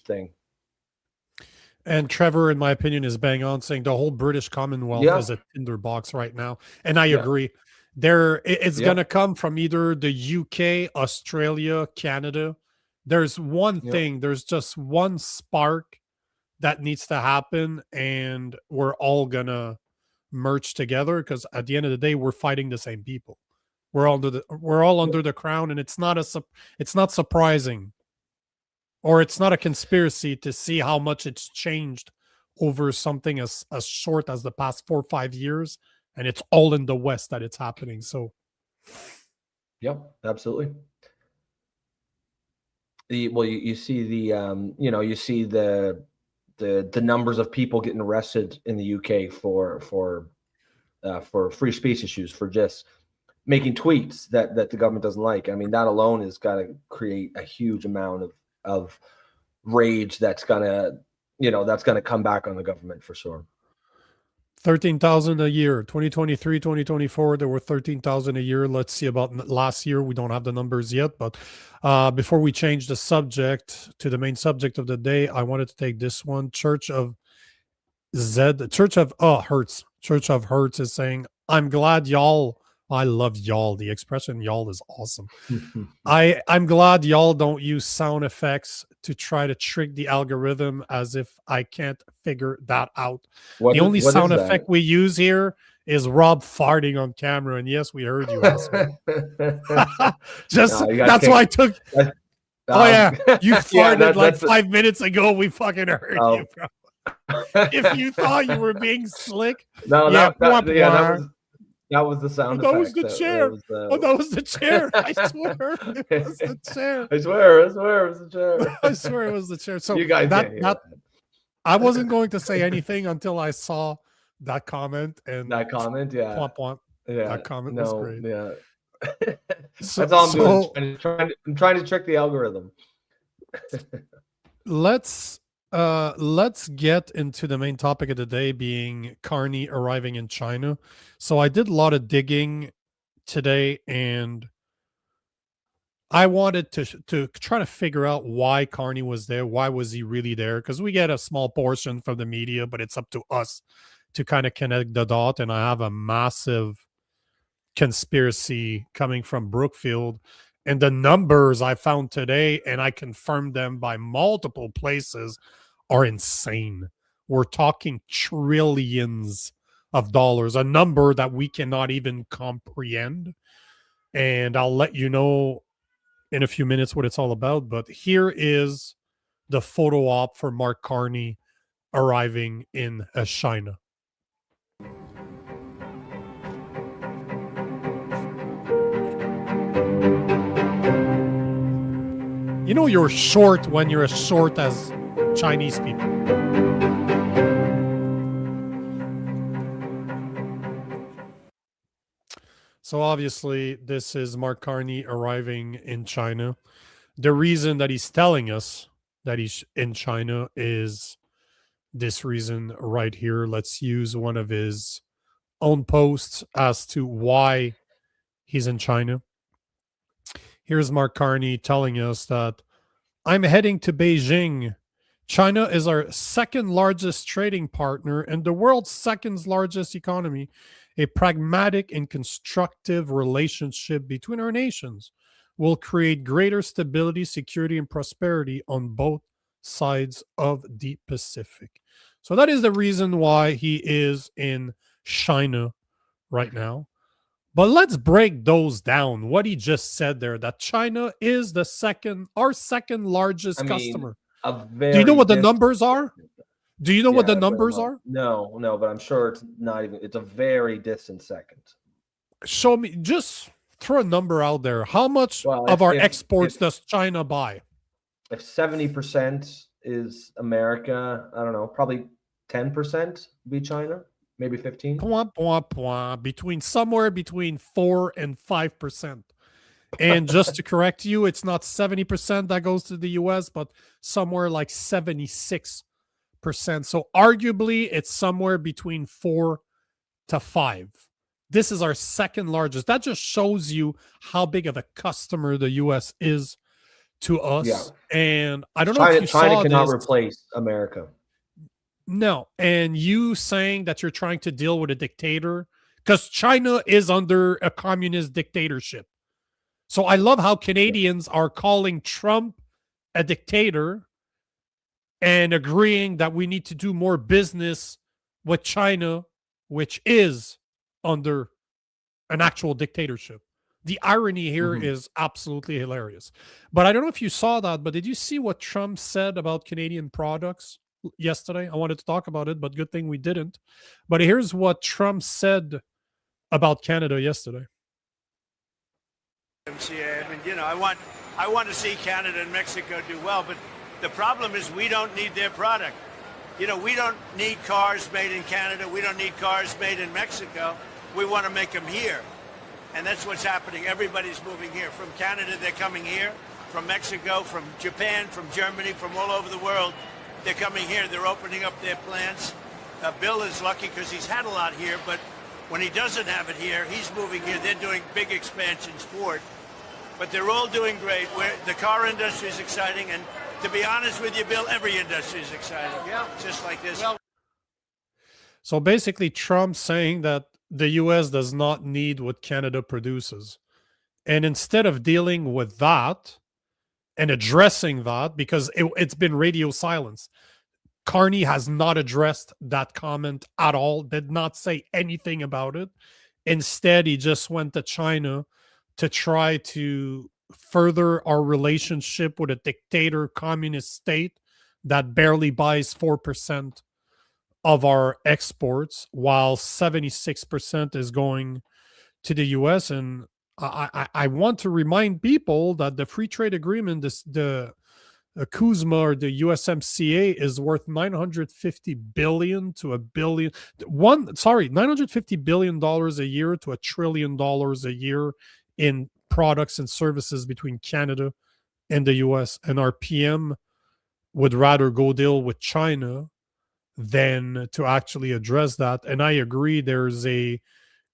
thing. And Trevor, in my opinion, is bang on, saying the whole British Commonwealth is a tinderbox right now. And I agree. It's going to come from either the UK, Australia, Canada. There's one thing. There's just one spark that needs to happen, and we're all going to merge together, because at the end of the day, we're fighting the same people. We're all under the crown, and it's not surprising. Or it's not a conspiracy to see how much it's changed over something as short as the past 4 or 5 years, and it's all in the West that it's happening. So, yep, absolutely. You see the numbers of people getting arrested in the UK for free speech issues, for just making tweets that the government doesn't like. I mean, that alone has got to create a huge amount of rage that's gonna come back on the government for sure. 13,000 a year, 2023, 2024, there were 13,000 a year. Let's see about last year. We don't have the numbers yet, but before we change the subject to the main subject of the day, I wanted to take this one. Church of Hertz is saying, I'm glad y'all, I love y'all. The expression y'all is awesome. I'm glad y'all don't use sound effects to try to trick the algorithm, as if I can't figure that out. The only sound effect we use here is Rob farting on camera. And yes, we heard you. That's why I took. You farted like 5 minutes ago. We fucking heard you, bro. If you thought you were being slick. That was the sound effect. That was the chair. That was the chair. I swear it was the chair. I swear it was the chair. I swear it was the chair. So you guys I wasn't going to say anything until I saw that comment. And that comment, yeah. That comment was great. Yeah. That's all I'm doing. I'm trying to trick the algorithm. Let's get into the main topic of the day, being Carney arriving in China. So I did a lot of digging today, and I wanted to try to figure out why Carney was there. Why was he really there? Because we get a small portion from the media, but it's up to us to kind of connect the dot. And I have a massive conspiracy coming from Brookfield. And the numbers I found today, and I confirmed them by multiple places, are insane. We're talking trillions of dollars, a number that we cannot even comprehend. And I'll let you know in a few minutes what it's all about. But here is the photo op for Mark Carney arriving in China. You know you're short when you're as short as Chinese people. So obviously this is Mark Carney arriving in China. The reason that he's telling us that he's in China is this reason right here. Let's use one of his own posts as to why he's in China. Here's Mark Carney telling us that I'm heading to Beijing. China is our second largest trading partner and the world's second largest economy. A pragmatic and constructive relationship between our nations will create greater stability, security, and prosperity on both sides of the Pacific. So that is the reason why he is in China right now. But let's break those down. What he just said there, that China is our second largest customer. Do you know what the numbers are? Do you know what the numbers are? No, but I'm sure it's not even, it's a very distant second. Show me, just throw a number out there. How much of our exports does China buy? If 70% is America, I don't know, probably 10% be China, maybe 15. Somewhere between 4 and 5%. And just to correct you, it's not 70% that goes to the US, but somewhere like 76%. So arguably, it's somewhere between 4 to 5. This is our second largest. That just shows you how big of a customer the US is to us. Yeah. And I don't know if you China saw cannot this. replace America. No. And you saying that you're trying to deal with a dictator, because China is under a communist dictatorship. So I love how Canadians are calling Trump a dictator and agreeing that we need to do more business with China, which is under an actual dictatorship. The irony here is absolutely hilarious. But I don't know if you saw that, but did you see what Trump said about Canadian products yesterday? I wanted to talk about it, but good thing we didn't. But here's what Trump said about Canada yesterday. I mean, you know, I want to see Canada and Mexico do well, but the problem is we don't need their product. You know, we don't need cars made in Canada. We don't need cars made in Mexico. We want to make them here. And that's what's happening. Everybody's moving here. From Canada, they're coming here. From Mexico, from Japan, from Germany, from all over the world, they're coming here. They're opening up their plants. Bill is lucky because he's had a lot here, but when he doesn't have it here, he's moving here. They're doing big expansions for it. But they're all doing great. The car industry is exciting, and to be honest with you, Bill, every industry is exciting. Yeah, just like this. So basically, Trump saying that the U.S. does not need what Canada produces. And instead of dealing with that and addressing that, because it's been radio silence, Carney has not addressed that comment at all, did not say anything about it. Instead, he just went to China to try to further our relationship with a dictator communist state that barely buys 4% of our exports, while 76% is going to the US. And I want to remind people that the free trade agreement, the CUSMA or the USMCA, is worth $950 billion to $1 billion. $950 billion a year to $1 trillion a year in products and services between Canada and the US. And our PM would rather go deal with China than to actually address that. And I agree, there's a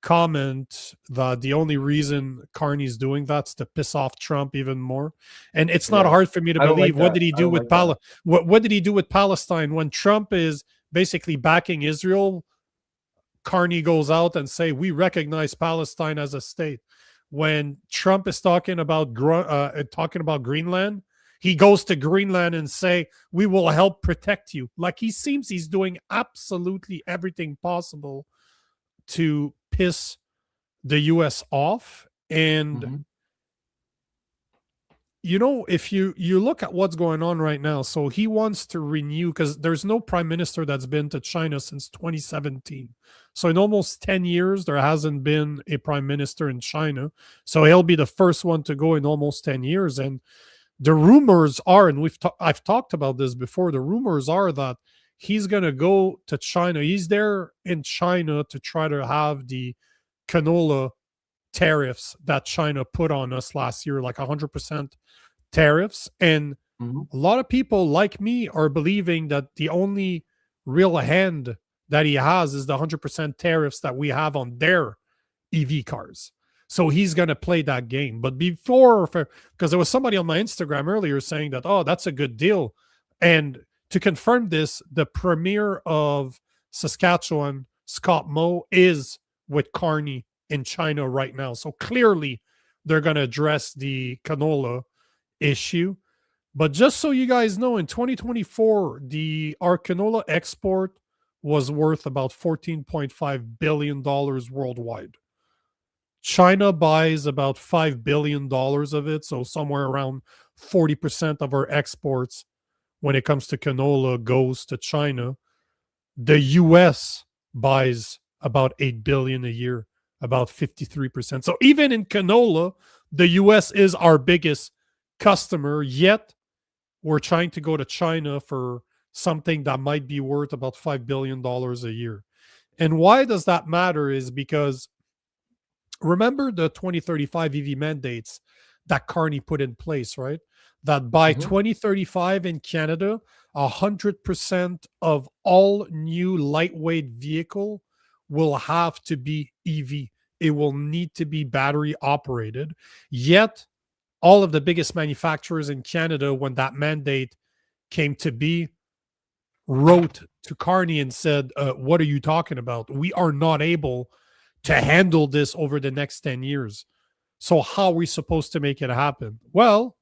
comment that the only reason Carney's doing that's to piss off Trump even more. And it's not hard for me to believe. What did he do with what did he do with Palestine when Trump is basically backing Israel? Carney goes out and say, we recognize Palestine as a state. When Trump is talking about Greenland, he goes to Greenland and say, we will help protect you. Like, he seems he's doing absolutely everything possible to piss the U.S. off. And, you know, if you look at what's going on right now, so he wants to renew, because there's no prime minister that's been to China since 2017. So in almost 10 years, there hasn't been a prime minister in China. So he'll be the first one to go in almost 10 years. And the rumors are, and I've talked about this before, the rumors are that he's going to go to China. He's there in China to try to have the canola tariffs that China put on us last year, like 100% tariffs. And a lot of people like me are believing that the only real hand that he has is the 100% tariffs that we have on their EV cars. So he's going to play that game. But before, because there was somebody on my Instagram earlier saying that, oh, that's a good deal. And to confirm this, the premier of Saskatchewan, Scott Moe, is with Carney in China right now. So clearly they're going to address the canola issue. But just so you guys know, in 2024, our canola export was worth about $14.5 billion worldwide. China buys about $5 billion of it, so somewhere around 40% of our exports when it comes to canola goes to China. The U.S. buys about $8 billion a year, about 53%. So even in canola, the U.S. is our biggest customer, yet we're trying to go to China for something that might be worth about $5 billion a year. And why does that matter is because remember the 2035 EV mandates that Carney put in place, right? That by 2035 in Canada, 100% of all new lightweight vehicle will have to be EV. It will need to be battery operated. Yet, all of the biggest manufacturers in Canada, when that mandate came to be, wrote to Carney and said, what are you talking about? We are not able to handle this over the next 10 years. So how are we supposed to make it happen? Well,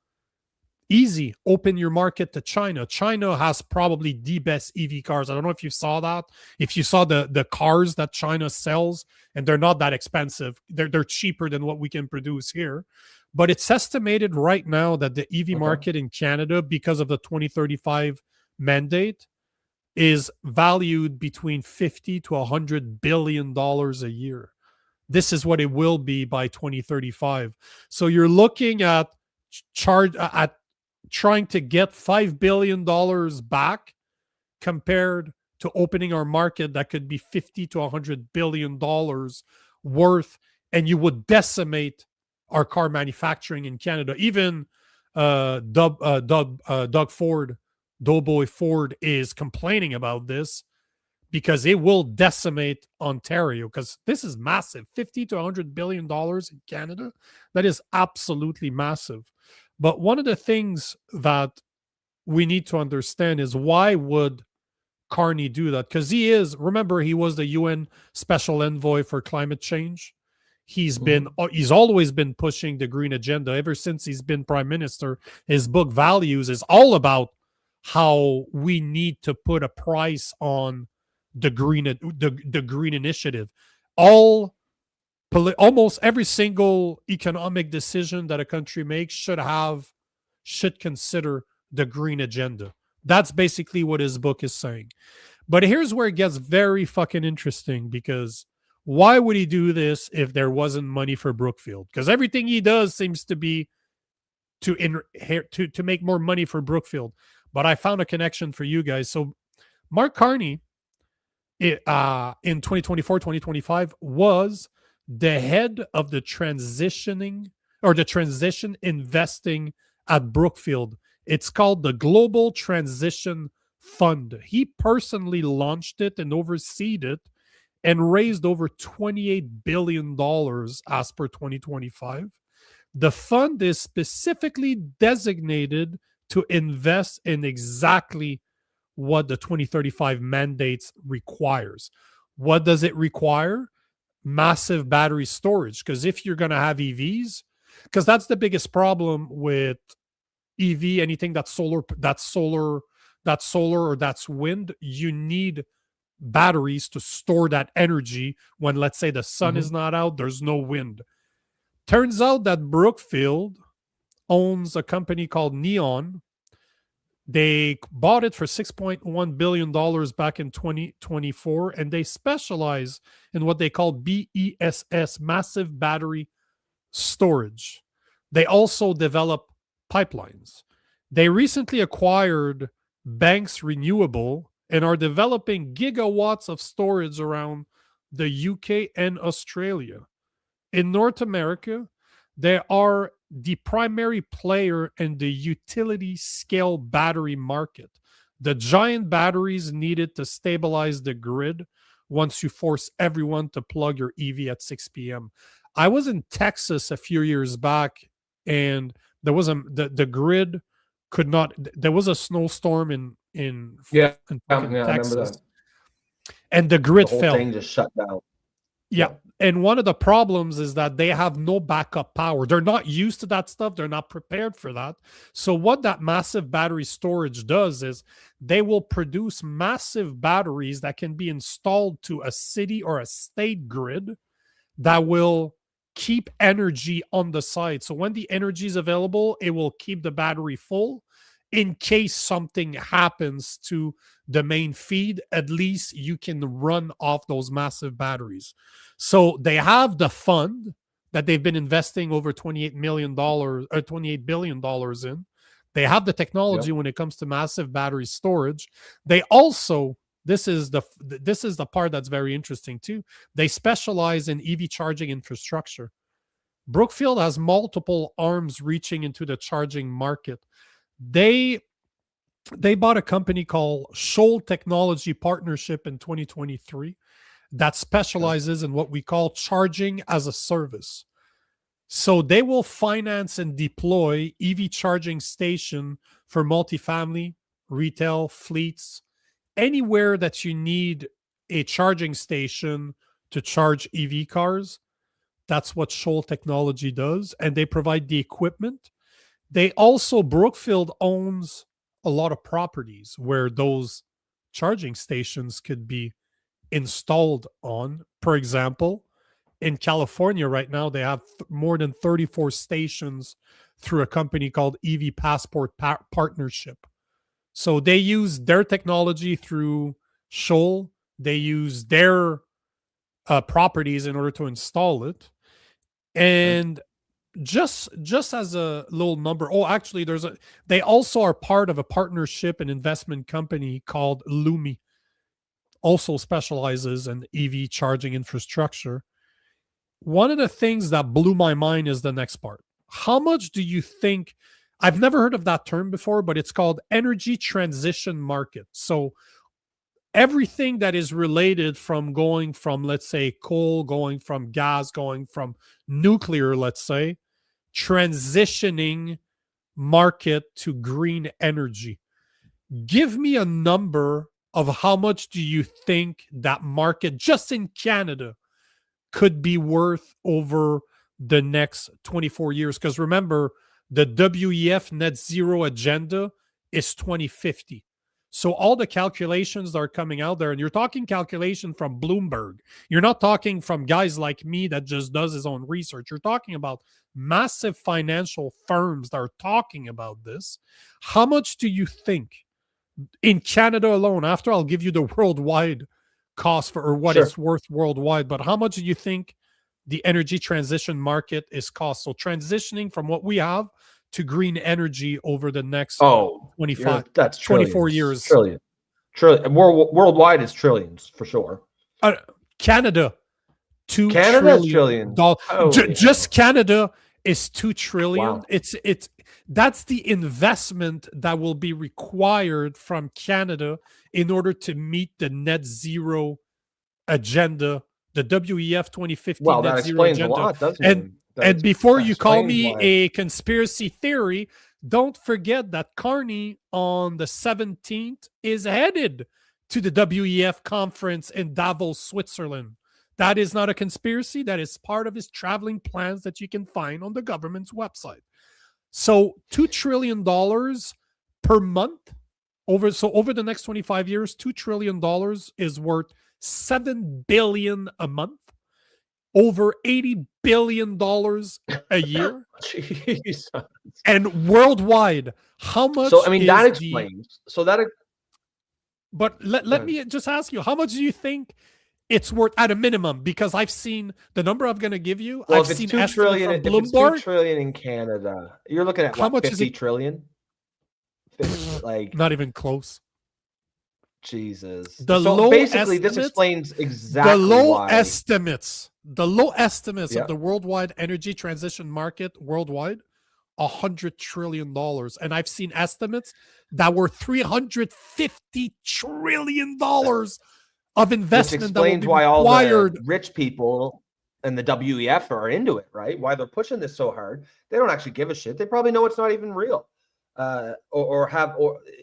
easy. Open your market to China. China has probably the best EV cars. I don't know if you saw that. If you saw the cars that China sells, and they're not that expensive. They're cheaper than what we can produce here. But it's estimated right now that the EV market in Canada, because of the 2035 mandate, is valued between 50 to 100 billion dollars a year. This is what it will be by 2035. So you're looking at trying to get $5 billion back compared to opening our market that could be 50 to 100 billion dollars worth, and you would decimate our car manufacturing in Canada. Even Doug Ford, Doughboy Ford, is complaining about this because it will decimate Ontario, because this is massive. 50 to 100 billion dollars in Canada. That is absolutely massive. But one of the things that we need to understand is, why would Carney do that? Because remember, he was the UN Special Envoy for Climate Change. He's always been pushing the green agenda ever since he's been prime minister. His book Values is all about how we need to put a price on the green initiative. Almost every single economic decision that a country makes should consider the green agenda. That's basically what his book is saying. But here's where it gets very fucking interesting, because why would he do this if there wasn't money for Brookfield? Because everything he does seems to be to make more money for Brookfield. But I found a connection for you guys. So Mark Carney, in 2024, 2025, was the head of the transition investing at Brookfield. It's called the Global Transition Fund. He personally launched it and overseed it and raised over $28 billion as per 2025. The fund is specifically designated to invest in exactly what the 2035 mandates requires. What does it require? Massive battery storage. Because if you're going to have EVs, because that's the biggest problem with EV, anything that's solar or that's wind, you need batteries to store that energy when, let's say, the sun is not out, there's no wind. Turns out that Brookfield owns a company called Neon. They bought it for $6.1 billion back in 2024, and they specialize in what they call BESS, massive battery storage. They also develop pipelines. They recently acquired Banks Renewable and are developing gigawatts of storage around the UK and Australia. In North America, they are the primary player in the utility scale battery market. The giant batteries needed to stabilize the grid once you force everyone to plug your EV at 6 p.m. I was in Texas a few years back, and there was the grid could not. There was a snowstorm in Texas, and the grid the whole fell. thing just shut down. Yeah. And one of the problems is that they have no backup power. They're not used to that stuff. They're not prepared for that. So what that massive battery storage does is they will produce massive batteries that can be installed to a city or a state grid that will keep energy on the side. So when the energy is available, it will keep the battery full. In case something happens to the main feed, at least you can run off those massive batteries. So they have the fund that they've been investing over $28 billion in. They have the technology when it comes to massive battery storage. They also, this is the part that's very interesting too. They specialize in EV charging infrastructure. Brookfield has multiple arms reaching into the charging market. They bought a company called Shoal Technology Partnership in 2023 that specializes in what we call charging as a service. So they will finance and deploy EV charging station for multifamily, retail, fleets, anywhere that you need a charging station to charge EV cars. That's what Shoal Technology does, and they provide the equipment. They also, Brookfield owns a lot of properties where those charging stations could be installed on. For example, in California right now, they have more than 34 stations through a company called EV Passport Partnership. So they use their technology through Shoal. They use their properties in order to install it. And just as a little number, actually, they also are part of a partnership and investment company called Lumi, also specializes in EV charging infrastructure. One of the things that blew my mind is the next part. How much do you think, I've never heard of that term before, but it's called energy transition market. So everything that is related from going from, let's say, coal, going from gas, going from nuclear, let's say, transitioning market to green energy. Give me a number of how much do you think that market just in Canada could be worth over the next 24 years? Because remember, the WEF net zero agenda is 2050. So all the calculations that are coming out there, and you're talking calculation from Bloomberg. You're not talking from guys like me that just does his own research. You're talking about massive financial firms that are talking about this. How much do you think in Canada alone, after I'll give you the worldwide cost for, or what it's worth worldwide, but how much do you think the energy transition market is cost? So transitioning from what we have to green energy over the next 25, that's 24 years. Trillion. Worldwide is trillions for sure. Canada, Canada's trillion. Just Canada is $2 trillion. Wow. That's the investment that will be required from Canada in order to meet the net zero agenda, the WEF 2050 Well, net that zero explains agenda. a lot, doesn't it? And before you call me a conspiracy theory, don't forget that Carney on the 17th is headed to the WEF conference in Davos, Switzerland. That is not a conspiracy. That is part of his traveling plans that you can find on the government's website. So $2 trillion per month over the next 25 years, $2 trillion is worth $7 billion a month, over $80 billion a year. Jesus. And worldwide, how much? So I mean, that explains. But let me just ask you, how much do you think it's worth at a minimum? Because I've seen the number I'm going to give you. Well, I've if seen it's $2 trillion, from if it's Bloomberg. $2 trillion in Canada, you're looking at how much 50 is it? trillion? Like not even close. Jesus. So basically, this explains exactly the low why. estimates. The low estimates of the worldwide energy transition market worldwide, $100 trillion. And I've seen estimates that were $350 trillion of investment. This explains why all the rich people and the WEF are into it, right? Why they're pushing this so hard. They don't actually give a shit. They probably know it's not even real. Or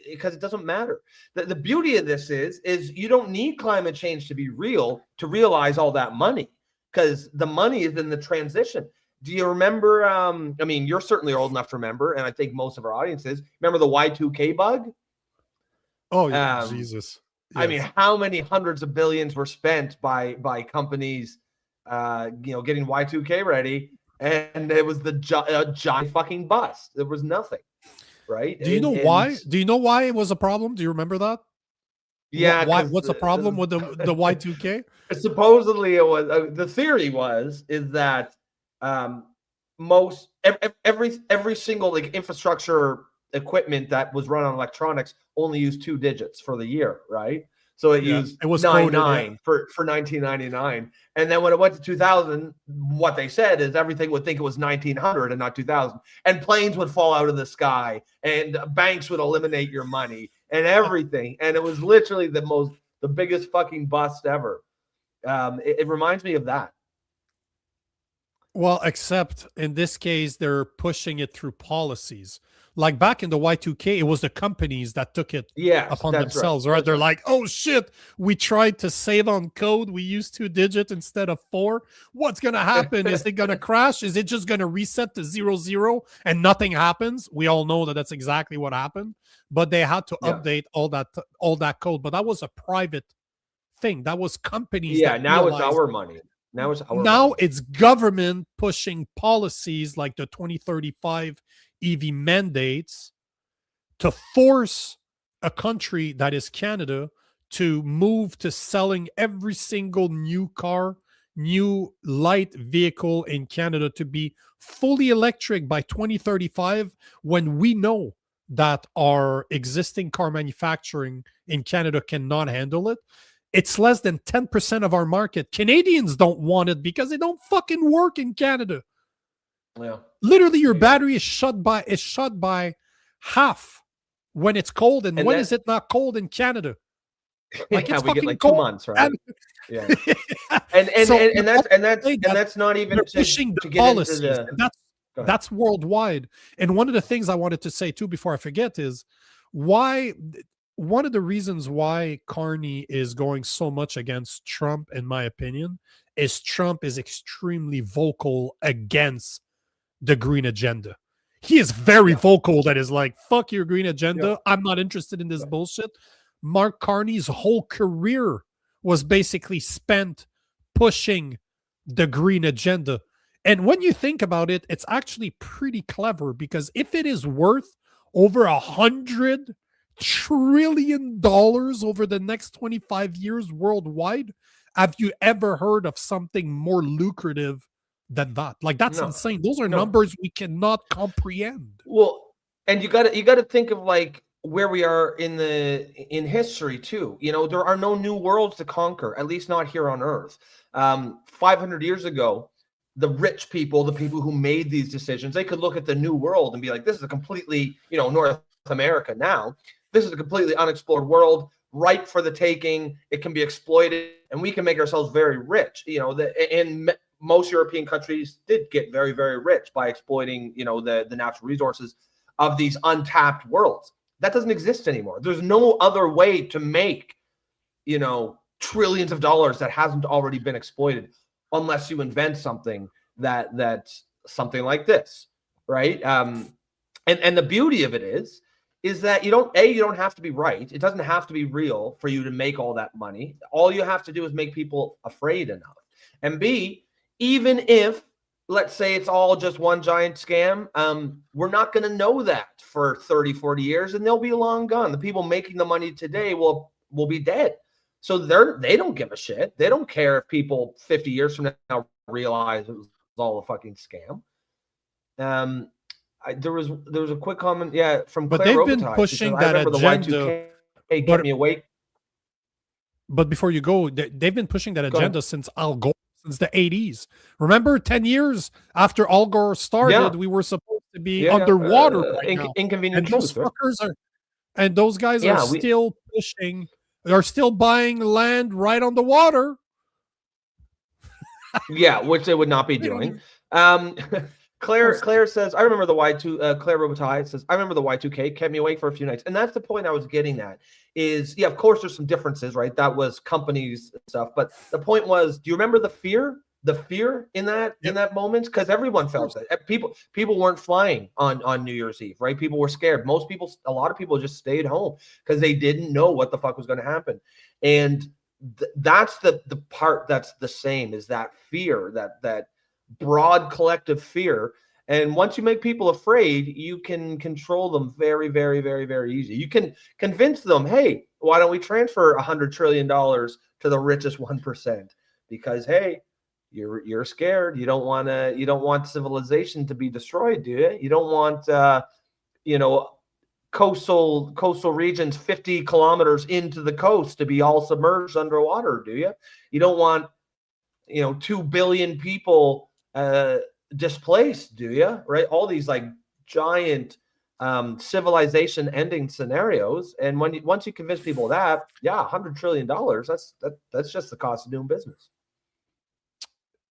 because it doesn't matter. The beauty of this is you don't need climate change to be real to realize all that money, because the money is in the transition. Do you remember? I mean, you're certainly old enough to remember, and I think most of our audiences remember the Y2K bug. Oh yeah, Jesus! Yes. I mean, how many hundreds of billions were spent by companies, getting Y2K ready, and it was the giant fucking bust. There was nothing. Right? Do you know why? Do you know why it was a problem? Do you remember that? Yeah. What's the problem with the Y2K? Supposedly, it was the theory is that every single like infrastructure equipment that was run on electronics only used 2 digits for the year, right? So it used it was 99 for 1999. And then when it went to 2000, what they said is everything would think it was 1900 and not 2000. And planes would fall out of the sky and banks would eliminate your money and everything. And it was literally the biggest fucking bust ever. It reminds me of that. Well, except in this case, they're pushing it through policies. Like back in the Y2K, it was the companies that took it upon themselves, right? They're like, oh shit, we tried to save on code. We used 2 digits instead of 4. What's going to happen? Is it going to crash? Is it just going to reset to 00 and nothing happens? We all know that that's exactly what happened, but they had to update all that code. But that was a private thing. That was companies. Yeah, now it's our money. Now it's government pushing policies like the 2035 EV mandates to force a country that is Canada to move to selling every single new car, new light vehicle in Canada to be fully electric by 2035, when we know that our existing car manufacturing in Canada cannot handle it. It's less than 10% of our market. Canadians don't want it because they don't fucking work in Canada. Yeah. Literally, your battery is shut by half when it's cold, and when is it not cold in Canada? Like it's we get like cold. 2 months, right? Yeah. and that's not even pushing the get policies. into the... That's worldwide. And one of the things I wanted to say too before I forget is why. One of the reasons why Carney is going so much against Trump, in my opinion, is Trump is extremely vocal against the green agenda. He is very vocal that is like, fuck your green agenda. I'm not interested in this bullshit. Mark Carney's whole career was basically spent pushing the green agenda. And when you think about it, it's actually pretty clever, because if it is worth over $100 trillion over the next 25 years worldwide, have you ever heard of something more lucrative than that? Like, that's insane. Those are numbers we cannot comprehend. Well, and you got to think of like where we are in history too. You know, there are no new worlds to conquer, at least not here on Earth. 500 years ago, the rich people, the people who made these decisions, they could look at the new world and be like, this is a completely, North America now. This is a completely unexplored world, ripe for the taking. It can be exploited, and we can make ourselves very rich. And most European countries did get very, very rich by exploiting, the natural resources of these untapped worlds. That doesn't exist anymore. There's no other way to make, trillions of dollars that hasn't already been exploited, unless you invent something that's something like this, right? And the beauty of it is that you don't have to be right. It doesn't have to be real for you to make all that money. All you have to do is make people afraid enough. And B, even if, let's say it's all just one giant scam, we're not going to know that for 30, 40 years, and they'll be long gone. The people making the money today will be dead. So they don't give a shit. They don't care if people 50 years from now realize it was all a fucking scam. There was a quick comment, from Claire. But they've Robitaille. been pushing that agenda. Kept me awake. But before you go, they've been pushing that agenda since Al Gore, since the 80s. Remember, 10 years after Al Gore started, we were supposed to be underwater. Inconvenient and those fuckers and those guys are still pushing. They're still buying land right on the water. Which they would not be doing. Claire says, I remember the Claire Robitaille says, I remember the Y2K kept me awake for a few nights. And that's the point I was getting at is, of course, there's some differences, right? That was companies and stuff. But the point was, do you remember the fear in that moment? Because everyone felt it. People weren't flying on New Year's Eve, right? People were scared. A lot of people just stayed home because they didn't know what the fuck was going to happen. And that's the part that's the same, is that fear, that broad collective fear. And once you make people afraid, you can control them very, very, very, very easy. You can convince them, hey, why don't we transfer $100 trillion to the richest 1%? Because, hey, you're scared. You don't want civilization to be destroyed, do you? You don't want coastal regions 50 kilometers into the coast to be all submerged underwater, do you? You don't want, 2 billion people displaced, do you? Right? All these like giant civilization ending scenarios. And once you convince people that, yeah, $100 trillion, that's just the cost of doing business.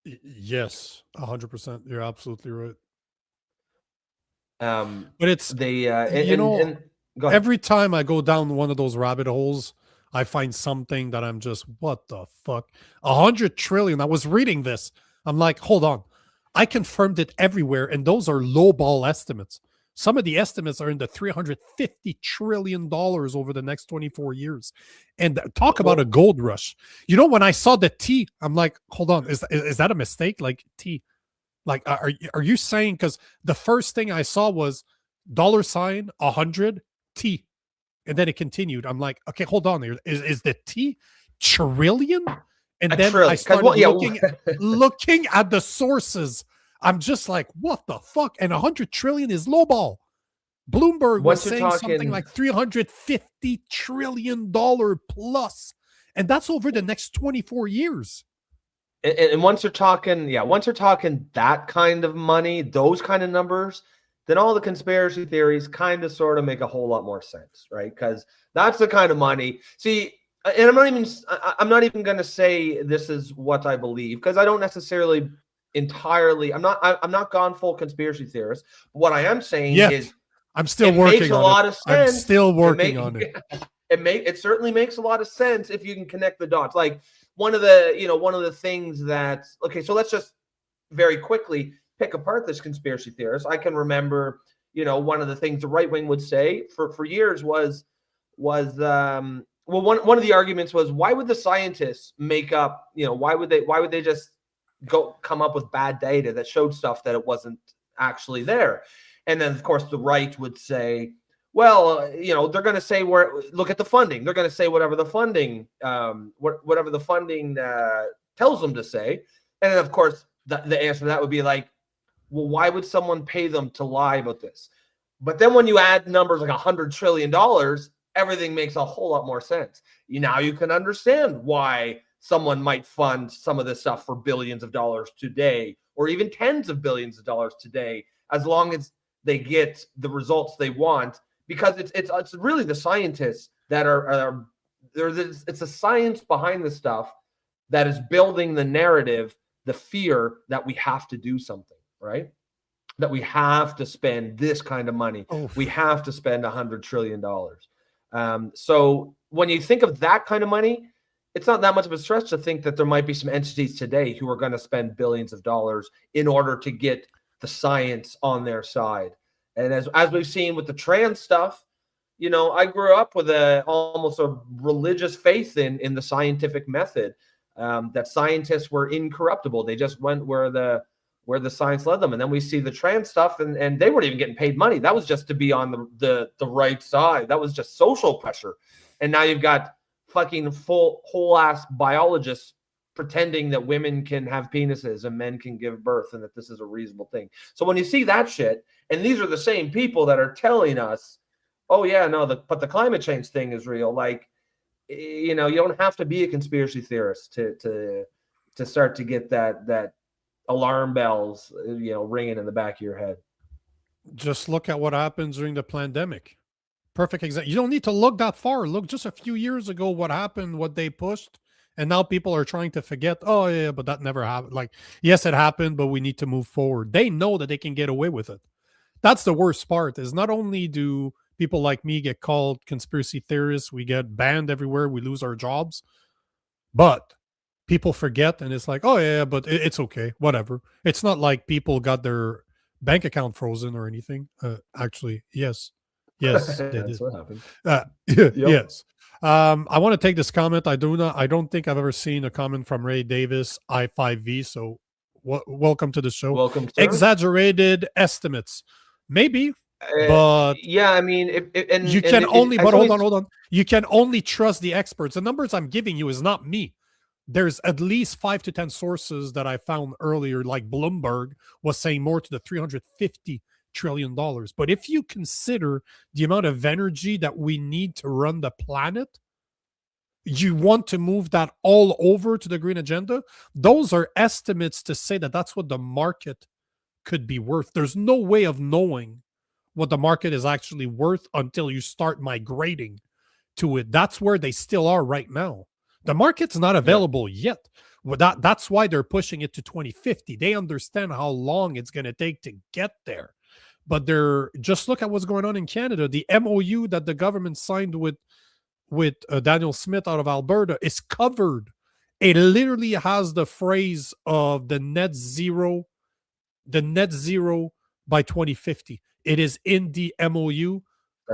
Yes, 100%. You're absolutely right. But it's go ahead. every time I go down one of those rabbit holes, I find something that I'm just, what the fuck? 100 trillion. I was reading this. I'm like, hold on. I confirmed it everywhere, and those are lowball estimates. Some of the estimates are in the $350 trillion over the next 24 years. And talk about a gold rush. When I saw the T, I'm like, hold on, is that a mistake? Like T. Like, are you saying, because the first thing I saw was $100 T, and then it continued. I'm like, okay, hold on. Is the T trillion? And then I started looking at the sources. I'm just like, what the fuck? And 100 trillion is lowball. Bloomberg was saying something like $350 trillion plus, and that's over the next 24 years. And once you're talking that kind of money, those kind of numbers, then all the conspiracy theories kind of sort of make a whole lot more sense, right? Because that's the kind of money. See, and I'm not even going to say this is what I believe, because I don't necessarily entirely. I'm not gone full conspiracy theorist. What I am saying is, I'm still working on it. I'm still working on it. It certainly makes a lot of sense if you can connect the dots. Like one of the things that, okay, so let's just very quickly pick apart this conspiracy theorist. I can remember, one of the things the right wing would say for years was one of the arguments was, why would the scientists make up, why would they just come up with bad data that showed stuff that it wasn't actually there? And then of course the right would say, well, they're going to say, look at the funding. They're going to say whatever the funding tells them to say. And then of course the answer to that would be like, well, why would someone pay them to lie about this? But then when you add numbers like $100 trillion, everything makes a whole lot more sense. Now you can understand why someone might fund some of this stuff for billions of dollars today, or even tens of billions of dollars today, as long as they get the results they want, because it's really the scientists that are it's the science behind the stuff that is building the narrative, the fear that we have to do something, right? That we have to spend this kind of money. We have to spend $100 trillion. So when you think of that kind of money, it's not that much of a stretch to think that there might be some entities today who are going to spend billions of dollars in order to get the science on their side. And as we've seen with the trans stuff, I grew up with almost a religious faith in the scientific method, that scientists were incorruptible. They just went where the science led them. And then we see the trans stuff, and they weren't even getting paid money. That was just to be on the right side. That was just social pressure. And now you've got fucking whole ass biologists pretending that women can have penises and men can give birth, and that this is a reasonable thing. So when you see that shit, and these are the same people that are telling us, oh yeah, no, but the climate change thing is real. Like, you don't have to be a conspiracy theorist to start to get that alarm bells, ringing in the back of your head. Just look at what happened during the pandemic. Perfect example. You don't need to look that far. Look just a few years ago, what happened, what they pushed. And now people are trying to forget, oh yeah, but that never happened. Like, yes, it happened, but we need to move forward. They know that they can get away with it. That's the worst part, is not only do people like me get called conspiracy theorists, we get banned everywhere, we lose our jobs, but people forget, and it's like, oh yeah, but it's okay, whatever. It's not like people got their bank account frozen or anything. Actually, yes, That's what happened. Yes. I want to take this comment. I don't think I've ever seen a comment from Ray Davis, I5V. So welcome to the show. Welcome, sir. Exaggerated estimates. Maybe, but yeah, I mean, hold on. You can only trust the experts. The numbers I'm giving you is not me. There's at least 5 to 10 sources that I found earlier, like Bloomberg was saying more to the $350 trillion. But if you consider the amount of energy that we need to run the planet, you want to move that all over to the green agenda. Those are estimates to say that that's what the market could be worth. There's no way of knowing what the market is actually worth until you start migrating to it. That's where they still are right now. The market's not available yet. Well, that's why they're pushing it to 2050. They understand how long it's going to take to get there. But they're just look at what's going on in Canada. The MOU that the government signed with Daniel Smith out of Alberta is covered. It literally has the phrase of the net zero by 2050. It is in the MOU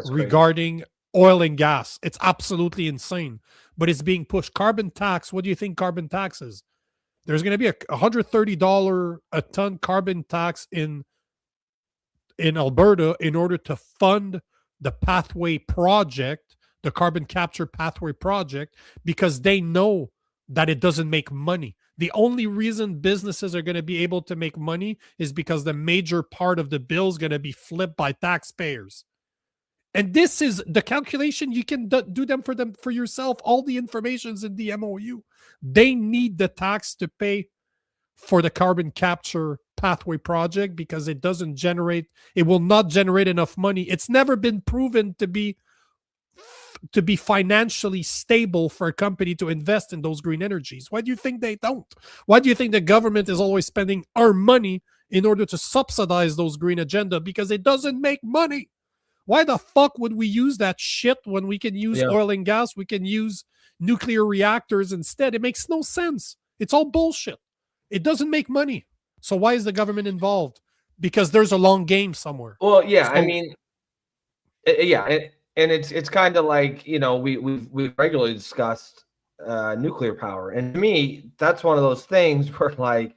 regarding oil and gas. It's absolutely insane, but it's being pushed. Carbon tax. What do you think carbon tax is? There's going to be a $130 a ton carbon tax in Alberta in order to fund the pathway project, the carbon capture pathway project, because they know that it doesn't make money. The only reason businesses are going to be able to make money is because the major part of the bill is going to be flipped by taxpayers. And this is the calculation. You can do them for yourself. All the information's in the MOU. They need the tax to pay for the carbon capture pathway project because it will not generate enough money. It's never been proven to be financially stable for a company to invest in those green energies. Why do you think they don't? Why do you think the government is always spending our money in order to subsidize those green agenda? Because it doesn't make money. Why the fuck would we use that shit when we can use oil and gas? We can use nuclear reactors instead. It makes no sense. It's all bullshit. It doesn't make money. So why is the government involved? Because there's a long game somewhere. Well, yeah, I mean, yeah, and it's kind of like, you know, we've regularly discussed nuclear power, and to me, that's one of those things where, like,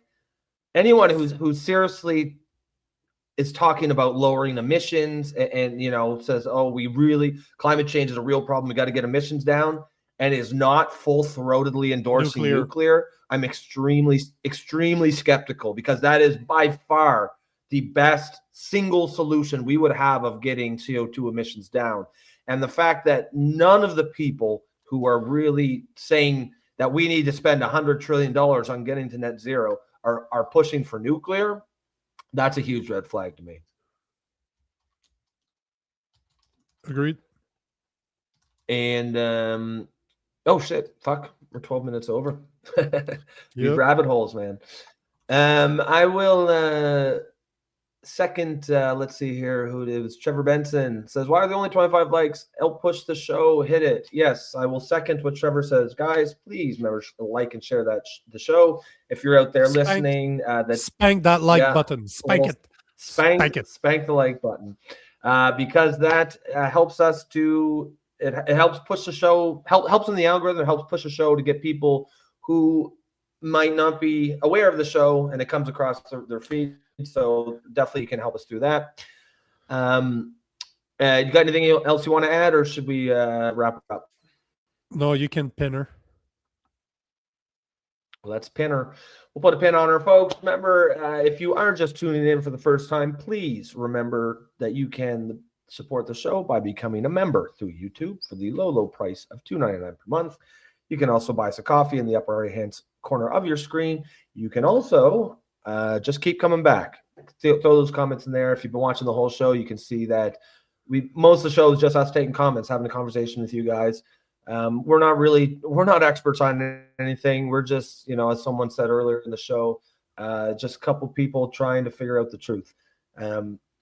anyone who seriously is talking about lowering emissions and you know, says, oh, climate change is a real problem, we got to get emissions down, and is not full-throatedly endorsing nuclear, I'm extremely skeptical, because that is by far the best single solution we would have of getting CO2 emissions down. And the fact that none of the people who are really saying that we need to spend $100 trillion on getting to net zero are pushing for nuclear, that's a huge red flag to me. Agreed. And oh shit, fuck, we're 12 minutes over. These rabbit holes, man. I will second, let's see here who it is. Trevor Benson says, why are there only 25 likes? Help push the show, hit it. Yes, I will second what Trevor says. Guys, please remember to like and share the show. If you're out there listening, spank that like button. Spank it. Spank the like button. Because that helps us to it helps push the show, helps in the algorithm, helps push the show to get people who might not be aware of the show, and it comes across their feed. So definitely you can help us do that. You got anything else you want to add, or should we wrap it up? No, you can pin her. Well, let's pin her. We'll put a pin on her, folks. Remember, if you are just tuning in for the first time, please remember that you can support the show by becoming a member through YouTube for the low price of $2.99 per month. You can also buy us a coffee in the upper right-hand corner of your screen. You can also just keep coming back. Throw those comments in there. If you've been watching the whole show, you can see that most of the show is just us taking comments, having a conversation with you guys. We're not experts on anything. We're just, you know, as someone said earlier in the show, just a couple people trying to figure out the truth.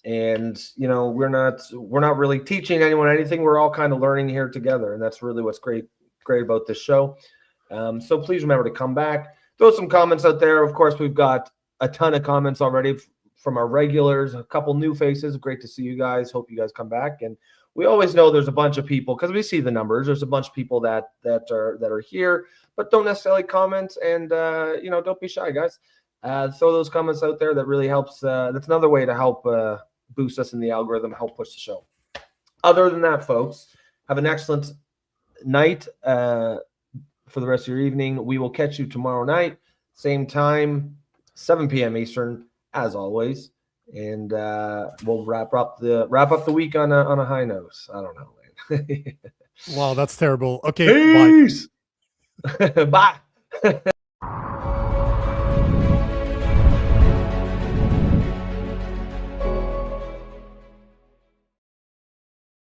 And you know, we're not really teaching anyone anything. We're all kind of learning here together, and that's really what's great about this show. So please remember to come back. Throw some comments out there. Of course, we've got a ton of comments already from our regulars, a couple new faces. Great to see you guys. Hope you guys come back. And we always know there's a bunch of people, because we see the numbers. There's a bunch of people that are here, but don't necessarily comment. And you know, don't be shy, guys. Throw those comments out there. That really helps. That's another way to help boost us in the algorithm, help push the show. Other than that, folks, have an excellent night for the rest of your evening. We will catch you tomorrow night, same time, 7 p.m. Eastern, as always. and we'll wrap up the week on a high note. I don't know. Wow, that's terrible. Okay, Peace. Bye.